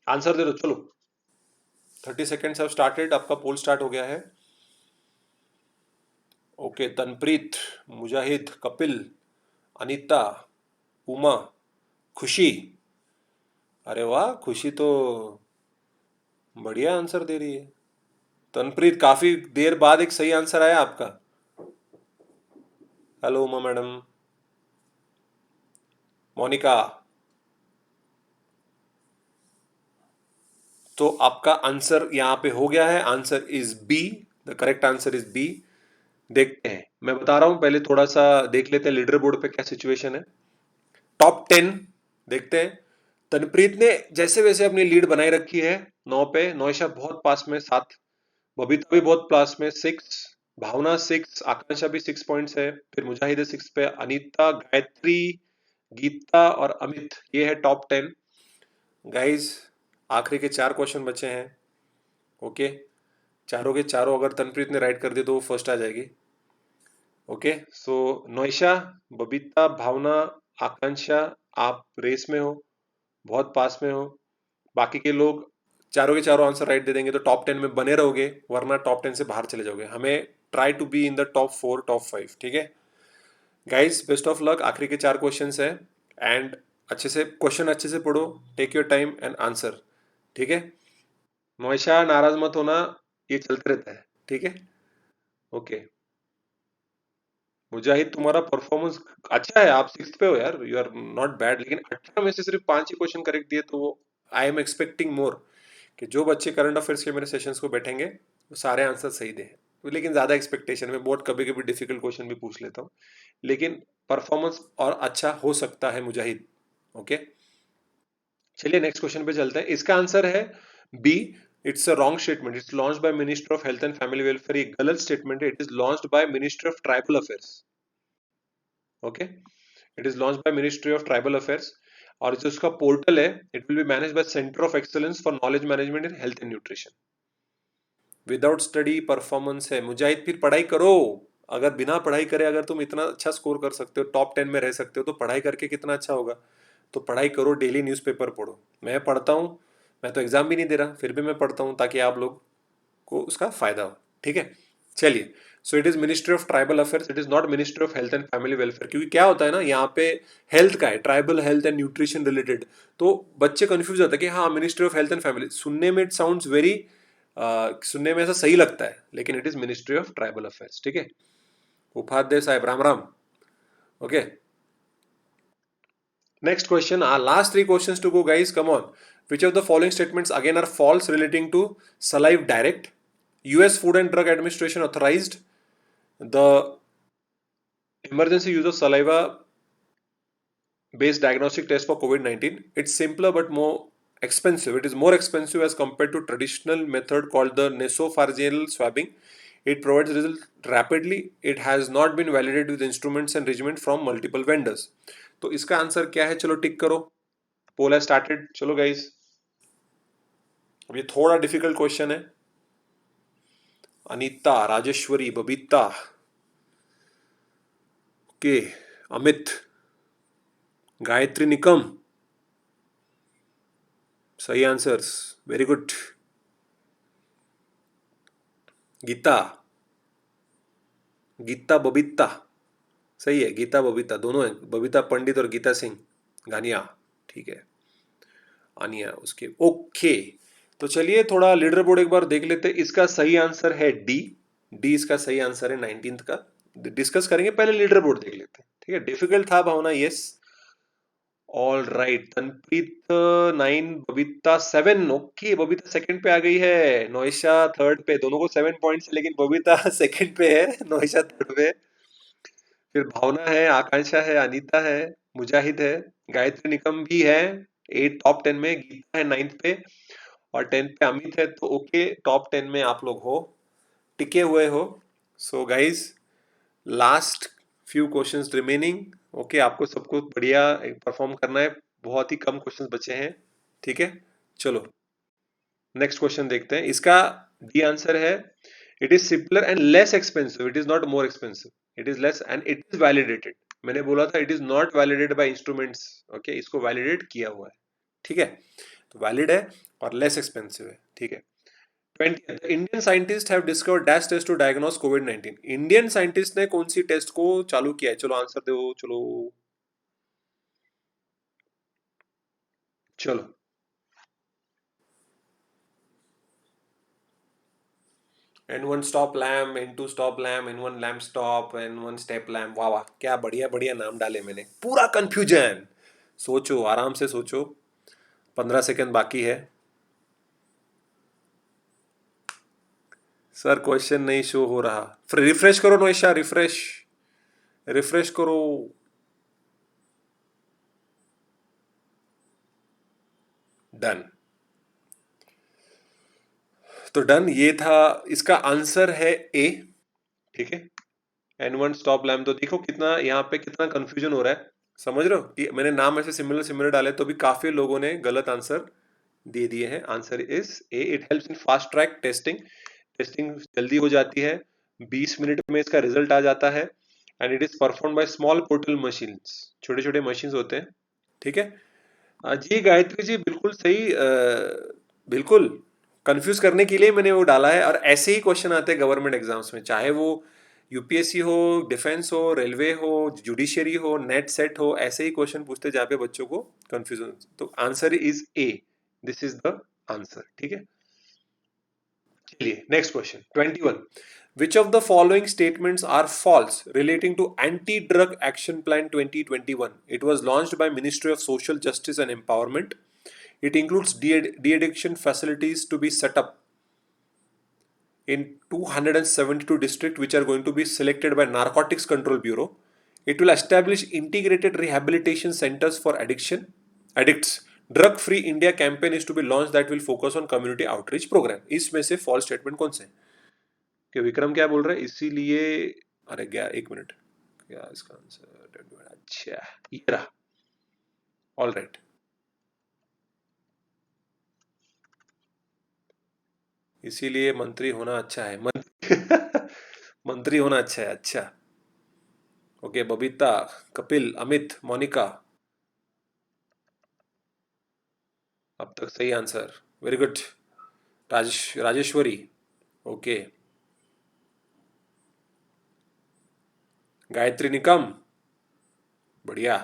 आंसर दे दो चलो। 30 सेकेंड्स हैव स्टार्टेड, आपका पोल स्टार्ट हो गया है। ओके, तनप्रीत, मुजाहिद, कपिल, अनीता, उमा, खुशी। अरे वाह, खुशी तो बढ़िया आंसर दे रही है। तनप्रीत, काफी देर बाद एक सही आंसर आया आपका। Hello Uma madam. मोनिका, तो आपका आंसर यहाँ पे हो गया है, answer is B, the correct answer is B. देखते हैं, मैं बता रहा हूं, पहले थोड़ा सा देख लेते हैं लीडर बोर्ड पे क्या सिचुएशन है। टॉप 10 देखते हैं। तनप्रीत ने जैसे वैसे अपनी लीड बनाई रखी है 9 पे, नौशा बहुत पास में 7, बबीता भी बहुत पास में 6, भावना 6, आकांक्षा भी 6 पॉइंट्स है, फिर मुजाहिद 6 पे, अनीता, गायत्री, गीता और अमित, ये है टॉप 10 गाइज। आखिरी के 4 क्वेश्चन बचे हैं, ओके। चारों के चारों अगर तनप्रीत ने राइट कर दिए तो वो फर्स्ट आ जाएगी, ओके। सो नौशा, बबीता, भावना, आकांक्षा, आप रेस में हो, बहुत पास में हो। बाकी के लोग चारों के चारों आंसर राइट दे देंगे तो टॉप 10 में बने रहोगे, वरना टॉप 10 से बाहर चले जाओगे। हमें try to be in the top 4, top 5, ठीक है गाइज। बेस्ट ऑफ लक, आखिरी के 4 क्वेश्चंस है, एंड अच्छे से क्वेश्चन अच्छे से पढ़ो, take your time and answer, ठीक है। नौशा नाराज मत होना, ये चलते रहता है, ठीक है। ओके मुजाहिद, तुम्हारा परफॉर्मेंस अच्छा है, आप 6th पे हो यार, यू आर नॉट बैड, लेकिन 18 में से सिर्फ 5 ही क्वेश्चन करेक्ट दिए, तो वो आई एम एक्सपेक्टिंग मोर कि जो बच्चे करंट अफेयर्स के मेरे सेशंस को बैठेंगे वो सारे आंसर सही दें। लेकिन ज़्यादा एक्सपेक्टेशन में बहुत कभी कभी डिफिकल्ट क्वेश्चन भी पूछ लेता हूँ, लेकिन परफॉर्मेंस और अच्छा हो सकता है मुजाहिद। ओके चलिए नेक्स्ट क्वेश्चन पे चलते हैं। इसका आंसर है बी, it's a wrong statement, it's launched by minister of health and family welfare. ये गलत स्टेटमेंट है, it is launched by minister of tribal affairs. Okay it is launch by ministry of tribal affairs, और जो उसका portal है, it will be manage by centre of excellence for knowledge management in health and nutrition. Without study performance है मुजाहिद, फिर पढ़ाई करो। अगर बिना पढ़ाई करे अगर तुम इतना अच्छा स्कोर कर सकते हो, टॉप 10 में रह सकते हो, तो पढ़ाई करके कितना अच्छा होगा। तो पढ़ाई करो, डेली न्यूज़पेपर पढ़ो। मैं पढ़ता हूँ, मैं तो एग्जाम भी नहीं दे रहा, फिर भी मैं पढ़ता हूँ ताकि आप लोग को उसका फायदा हो, ठीक है। चलिए, सो it is ministry of tribal affairs, it is not ministry of health and family welfare. क्योंकि क्या होता है ना, यहाँ पे हेल्थ का है, tribal health and nutrition related, तो बच्चे कंफ्यूज होते हैं कि हाँ ministry of health and family, सुनने में इट साउंड्स वेरी, सुनने में ऐसा सही लगता है, लेकिन it is ministry of tribal affairs, ठीक है। उपाध्याय साहब Ram Ram. Okay next question, last 3 questions to go guys, come on. Which of the following statements again are false relating to Salive Direct? US Food and Drug Administration authorized the emergency use of saliva based diagnostic test for COVID-19. It's simpler but more expensive. It is more expensive as compared to traditional method called the nasopharyngeal swabbing. It provides result rapidly. It has not been validated with instruments and regimen from multiple vendors. तो इसका answer क्या है, चलो टिक करो। पोल है started, चलो guys. अब ये थोड़ा डिफिकल्ट क्वेश्चन है। अनीता, राजेश्वरी, बबीता, के, अमित, गायत्री निकम, सही answers, very good. Geeta, Geeta Babita, सही है, गीता बबीता दोनों है, बबीता पंडित और गीता सिंह गानिया, ठीक है। आनिया उसके, ओके। तो चलिए थोड़ा लीडर बोर्ड एक बार देख लेते हैं। इसका सही आंसर है डी, डी इसका सही आंसर है 19th का। डिस्कस करेंगे, पहले लीडर बोर्ड देख लेते हैं, ठीक है। डिफिकल्ट था Bhavna, yes. All right, Tanpreet 9, Babita 7। Okay Babita second पे आ गई है, नोएशा थर्ड पे। दोनों को 7 पॉइंट्स, लेकिन बबीता सेकंड पे है, नोएशा थर्ड पे। फिर भावना है, आकांक्षा है, अनीता है, मुजाहिद है, गायत्री निकम भी है 8 टॉप 10 में, गीता है 9th पे, और 10th पे अमित है। तो ओके, टॉप 10 में आप लोग हो, टिके हुए हो। So guys, last few questions remaining. Okay आपको सबको बढ़िया परफॉर्म करना है, बहुत ही कम क्वेश्चंस बचे हैं, ठीक है। चलो नेक्स्ट क्वेश्चन देखते हैं। इसका डी आंसर है, it is simpler and less expensive, it is not more expensive, it is less and it is validated. मैंने बोला था it is not validated bye instruments, okay इसको वैलिडेट किया हुआ है, ठीक है। तो वैलिड है और लेस एक्सपेंसिव है, ठीक है। 20 Indian scientist have discovered dash test to diagnose कोविड-19। इंडियन साइंटिस्ट ने कौन सी टेस्ट को चालू किया है, चलो आंसर दो, चलो चलो। N1 stop lamp, N2 stop lamp, N1 lamp stop, N1 step lamp, वाह वाह क्या बढ़िया बढ़िया नाम डाले मैंने, पूरा कंफ्यूजन। सोचो, आराम से सोचो, 15 सेकंड बाकी है। सर क्वेश्चन नहीं शो हो रहा, फिर रिफ्रेश करो नोएशा, रिफ्रेश, रिफ्रेश करो। डन, तो डन, ये था। इसका आंसर है ए, ठीक है। N1 स्टॉप लैम्प, तो देखो कितना यहाँ पे कितना कंफ्यूजन हो रहा है, समझ रहे हो कि मैंने नाम ऐसे सिमिलर सिमिलर डाले, तो भी काफी लोगों ने गलत आंसर दे दिए हैं। Answer is A, it helps in fast track testing, testing जल्दी हो जाती है, 20 मिनट में इसका रिजल्ट आ जाता है। And it is perform by small portal machines, छोटे छोटे मशीन्स होते हैं, ठीक है। जी गायत्री जी बिल्कुल सही, बिल्कुल कंफ्यूज करने के लिए मैंने वो डाला है, और ऐसे ही क्वेश्चन आते हैं गवर्नमेंट एग्जाम्स में, चाहे वो यूपीएससी हो, डिफेंस हो, रेलवे हो, जुडिशरी हो, नेट सेट हो, ऐसे ही क्वेश्चन पूछते जहाँ पे बच्चों को कंफ्यूजन। तो answer is A, this is the answer, ठीक है। चलिए next question 21. Which of the following statements are false relating to Anti-Drug Action Plan 2021? It was launched by Ministry of Social Justice and Empowerment. It includes de-addiction facilities to be set up in 272 districts which are going to be selected by Narcotics Control Bureau. It will establish integrated rehabilitation centers for addicts. Drug Free India campaign is to be launched that will focus on community outreach program. इसमें से false statement कौन से हैं? कि विक्रम क्या बोल रहा है इसीलिए अरे क्या एक मिनट क्या इसका आंसर अच्छा ये रहा ऑल राइट इसीलिए मंत्री होना अच्छा है मंत्री होना अच्छा है अच्छा ओके बबीता कपिल अमित मोनिका अब तक सही answer very good Rajeshwari okay Gayatri Nikam बढ़िया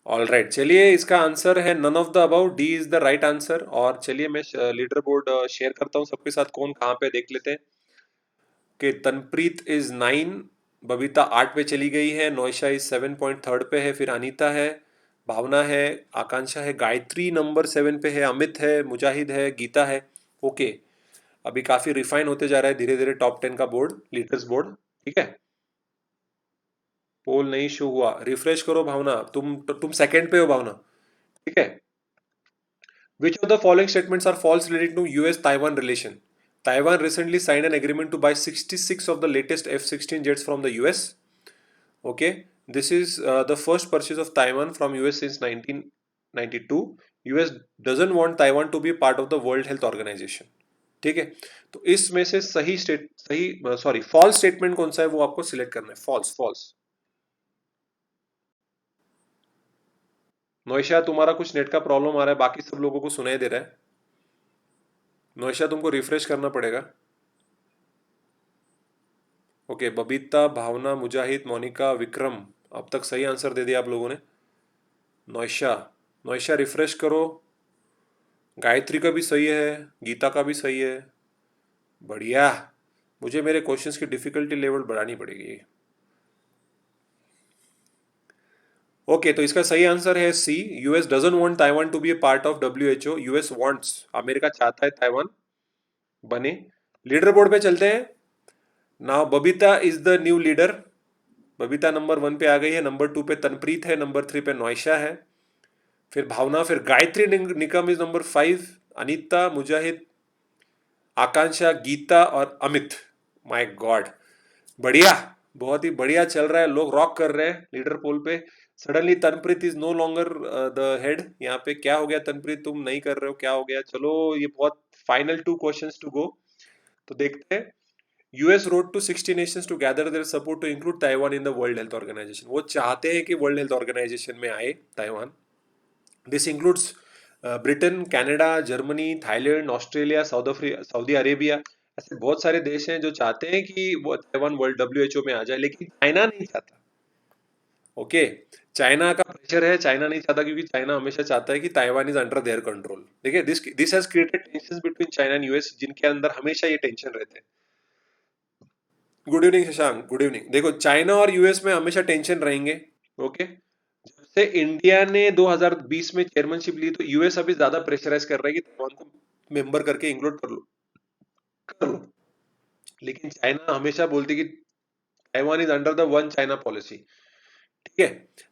ऑल राइट चलिए इसका आंसर है none of the above D is the right answer और चलिए मैं लीडर बोर्ड शेयर करता हूँ सबके साथ कौन कहाँ पे देख लेते हैं कि तनप्रीत इज 9 बबीता 8 पे चली गई है नौशा इज 7.3 पे है फिर अनीता है भावना है आकांक्षा है गायत्री नंबर 7 पे है अमित है मुजाहिद है गीता है ओके अभी काफी रिफाइन होते जा रहा है धीरे धीरे टॉप 10 का बोर्ड लीडर्स बोर्ड ठीक है पोल नहीं शो हुआ रिफ्रेश करो भावना तुम सेकंड पे हो भावना ठीक है Which of the following statements are false relating to US-Taiwan relation? Taiwan recently signed an agreement to buy 66 of the latest F-16 jets from the US. Okay, this is the first purchase of Taiwan from US since 1992. US doesn't want Taiwan to be part of the World Health Organization. ठीक है तो इसमें से false statement कौन सा है वो आपको सिलेक्ट करना है फॉल्स फॉल्स नौशा तुम्हारा कुछ नेट का प्रॉब्लम आ रहा है बाकी सब लोगों को सुनाई दे रहा है नौशा तुमको रिफ्रेश करना पड़ेगा ओके बबीता भावना मुजाहिद मोनिका विक्रम अब तक सही आंसर दे दिया आप लोगों ने नौशा नौशा रिफ्रेश करो गायत्री का भी सही है गीता का भी सही है बढ़िया मुझे मेरे क्वेश्चंस की डिफिकल्टी लेवल बढ़ानी पड़ेगी ओके तो इसका सही आंसर है C US doesn't want Taiwan to be a part of WHO US wants America चाहता है ताइवान बने लीडर बोर्ड पे चलते हैं now Babita is the new leader Babita number 1 पे आ गई है नंबर 2 पे तनप्रीत है नंबर 3 पे नौशा है फिर भावना फिर गायत्री निकम इज नंबर 5 अनीता मुजाहिद आकांक्षा गीता और अमित माय गॉड बढ़िया बहुत ही बढ़िया चल रहा है लोग रॉक कर रहे हैं लीडर पोल पे suddenly Tanpreet is no longer the head यहाँ पे क्या हो गया तनप्रीत तुम नहीं कर रहे हो क्या हो गया चलो ये बहुत फाइनल 2 क्वेश्चंस टू गो तो देखते हैं US rode to 60 nations to gather their support to include Taiwan in the World Health Organization वो चाहते हैं कि वर्ल्ड हेल्थ ऑर्गेनाइजेशन में आए Taiwan this includes Britain Canada Germany Thailand Australia Saudi Arabia ऐसे बहुत सारे देश हैं जो चाहते हैं कि वो ताइवान वर्ल्ड डब्ल्यूएचओ में आ जाए लेकिन चाइना नहीं चाहता ओके चाइना का प्रेशर है चाइना नहीं चाहता क्योंकि चाइना हमेशा चाहता है कि Taiwan is under their control देखिए this has created tensions between China and US जिनके अंदर हमेशा ये टेंशन रहते हैं good evening Shashank good evening देखो चाइना और यूएस में हमेशा टेंशन रहेंगे ओके जब से इंडिया ने 2020 में चेयरमैनशिप ली तो यूएस अभी ज्यादा प्रेशराइज कर रहा है कि ताइवान को मेंबर करके इंक्लूड कर लो लेकिन चाइना हमेशा बोलती कि Taiwan is under the one China policy ठीक है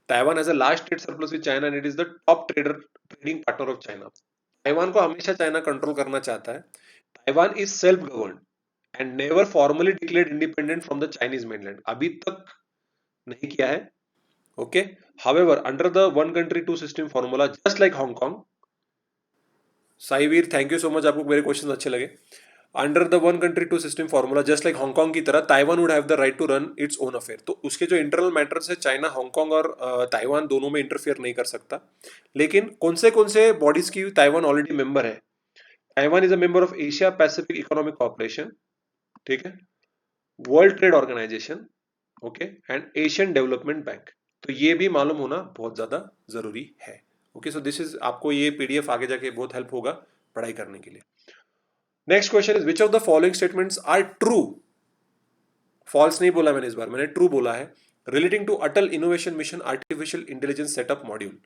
Taiwan as a large trade surplus with China and it is the top trading partner of China Taiwan को हमेशा चाइना कंट्रोल करना चाहता है Taiwan is self govern and never formally declared independent from the Chinese mainland अभी तक नहीं किया है okay however under the one country two system formula just like Hong Kong Saiveer thank you so much आपको मेरे क्वेश्चन अच्छे लगे under the one country two system formula just like Hong Kong की तरह Taiwan would have the right to run its own affair तो उसके जो internal matters है चाइना हांगकांग और ताइवान दोनों में इंटरफेयर नहीं कर सकता लेकिन कौन से बॉडीज की ताइवान ऑलरेडी मेंबर है Taiwan is a member of Asia Pacific Economic Corporation ठीक है World Trade Organization okay and Asian Development Bank तो ये भी मालूम होना बहुत ज्यादा जरूरी है ओके सो दिस इज आपको ये पीडीएफ आगे जाके बहुत हेल्प होगा पढ़ाई करने के लिए next question is which of the following statements are true? False नहीं बोला मैंने इस बार, मैंने ट्रू बोला है. Relating to Atal innovation mission artificial intelligence setup module.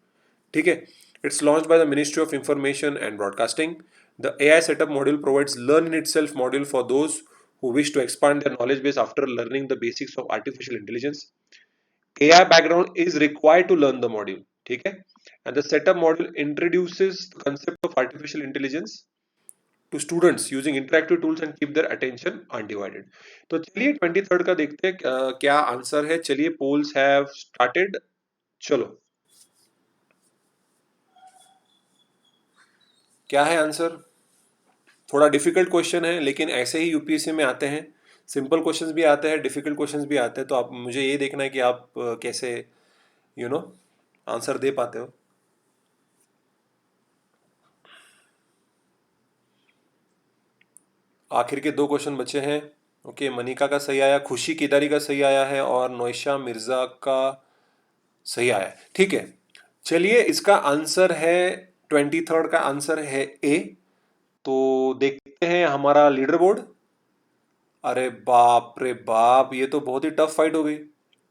ठीक है. It's launched by the ministry of information and broadcasting. The AI setup module provides learn in itself module for those who wish to expand their knowledge base after learning the basics of artificial intelligence. AI background is required to learn the module. ठीक है. And the setup module introduces the concept of artificial intelligence to students using interactive tools and keep their attention undivided. तो चलिए 23rd का देखते हैं क्या answer है. चलिए polls have started. चलो क्या है आंसर? थोड़ा डिफिकल्ट क्वेश्चन है, लेकिन ऐसे ही यूपीएससी में आते हैं. सिंपल क्वेश्चंस भी आते हैं, डिफिकल्ट क्वेश्चंस भी आते हैं. तो आप मुझे ये देखना है कि आप कैसे आंसर दे पाते हो. आखिर के 2 क्वेश्चन बचे हैं. ओके, मनिका का सही आया, खुशी केदारी का सही आया है और नोएशा मिर्जा का सही आया है. ठीक है. चलिए इसका आंसर है 23rd का आंसर है ए. तो देखते हैं हमारा लीडर बोर्ड. अरे बाप रे बाप, ये तो बहुत ही टफ फाइट हो गई.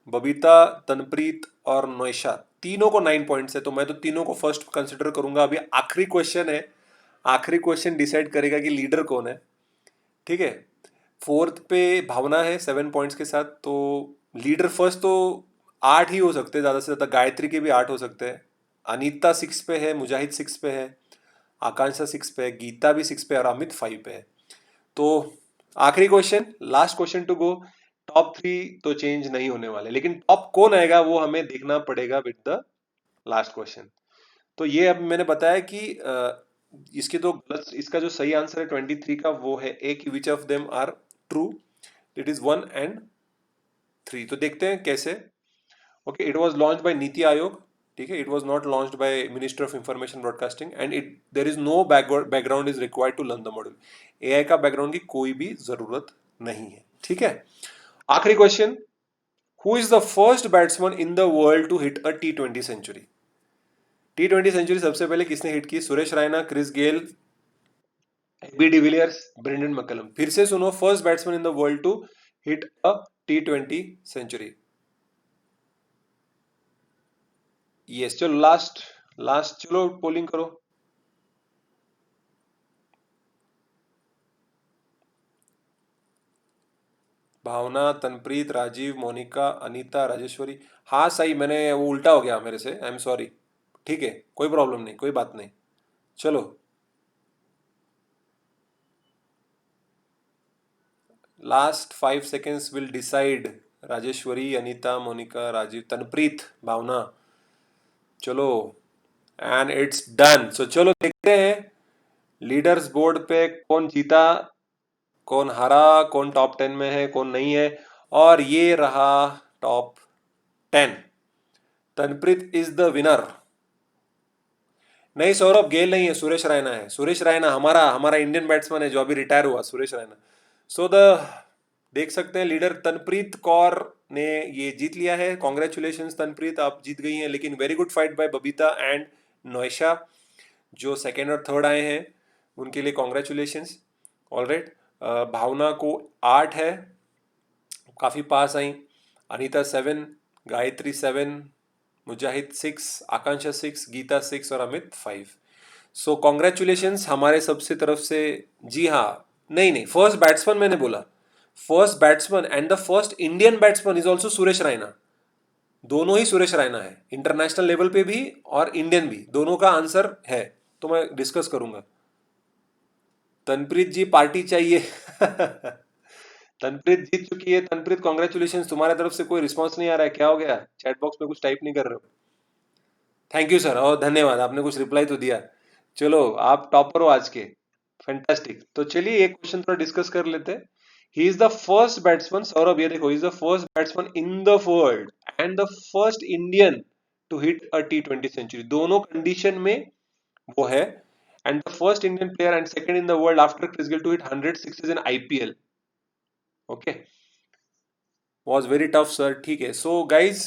बबीता, तनप्रीत और नोएशा तीनों को 9 पॉइंट्स है. तो मैं तो तीनों को फर्स्ट कंसिडर करूंगा. अभी आखिरी क्वेश्चन है. आखिरी क्वेश्चन डिसाइड करेगा कि लीडर कौन है. ठीक है. 4th पे भावना है 7 पॉइंट्स के साथ. तो लीडर फर्स्ट तो 8 ही हो सकते हैं, ज़्यादा से ज़्यादा. गायत्री के भी 8 हो सकते हैं. अनीता 6 पे है, मुजाहिद 6 पे है, आकांक्षा 6 पे है, गीता भी 6 पे है और अमित 5 पे है. तो आखिरी question, last question to go. Top 3 तो चेंज नहीं होने वाले, लेकिन टॉप कौन आएगा वो हमें देखना पड़ेगा विद द लास्ट क्वेश्चन. तो ये अब मैंने बताया कि इसके तो गलत, इसका जो सही आंसर है 23 का वो है ए कि which of them are true. It is 1 and 3. तो देखते हैं कैसे. Okay, it was launched by NITI Aayog. ठीक है. It was not launched by minister of information broadcasting and it there is no background is required to learn the module. AI का background की कोई भी जरूरत नहीं है. ठीक है. आखिरी question, who is the first batsman in the world to hit a T20 century? T20 century सबसे पहले किसने हिट की? Suresh Raina, Chris Gayle, B de Villiers, Brendon McCullum. फिर से सुनो, first batsman in the world to hit a T20 century. Yes. चलो last last, चलो polling करो. भावना, तनप्रीत, राजीव, मोनिका, अनीता, राजेश्वरी. हाँ सही, मैंने वो उल्टा हो गया मेरे से, आई एम सॉरी. ठीक है, कोई प्रॉब्लम नहीं, कोई बात नहीं. चलो last 5 seconds will decide. Rajeshwari, Anita, Monika, Rajiv, Tanpreet, Bhavna. चलो एंड इट्स डन. सो चलो देखते हैं लीडर्स बोर्ड पे कौन जीता, कौन हारा, कौन टॉप 10 में है, कौन नहीं है. और ये रहा top 10. Tanpreet is the winner. नहीं सौरभ गेल नहीं है, सुरेश रैना है. सुरेश रैना हमारा हमारा इंडियन बैट्समैन है जो अभी रिटायर हुआ, सुरेश रैना. सो द देख सकते हैं लीडर तनप्रीत कौर ने ये जीत लिया है. कॉन्ग्रेचुलेशन तनप्रीत, आप जीत गई हैं. लेकिन very good fight by Babita and Noesha जो सेकेंड और थर्ड आए हैं, उनके लिए कॉन्ग्रेचुलेशंस. All right. भावना को 8 है, काफ़ी पास आई. अनीता 7, गायत्री 7, मुजाहिद 6, आकांक्षा 6, गीता 6 और अमित 5. सो कॉन्ग्रेचुलेशंस हमारे सबसे तरफ से. जी हाँ, नहीं नहीं, फर्स्ट बैट्समैन मैंने बोला. First batsman and the first Indian batsman is also Suresh Raina. दोनों ही सुरेश रैना है, इंटरनेशनल लेवल पे भी और इंडियन भी, दोनों का आंसर है. तो मैं डिस्कस करूंगा. तनप्रीत जी पार्टी चाहिए. तनप्रीत जीत चुकी है. तनप्रीत कॉन्ग्रेचुलेशन. तुम्हारे तरफ से कोई रिस्पॉन्स नहीं आ रहा है, क्या हो गया? चैट बॉक्स में कुछ टाइप नहीं कर रहे हो? थैंक यू सर, और धन्यवाद, आपने कुछ रिप्लाई तो दिया. चलो आप टॉपर हो आज के. फैंटास्टिक. तो चलिए एक क्वेश्चन थोड़ा डिस्कस कर लेते हैं. He is the first batsman, Saurabh ये देखो, is the first batsman in the world and the first Indian to hit a T20 century. दोनों कंडीशन में वो है. And the first Indian player and second in the world after Chris Gayle to hit 100 sixes in IPL. Okay, was very tough sir. ठीक है. So guys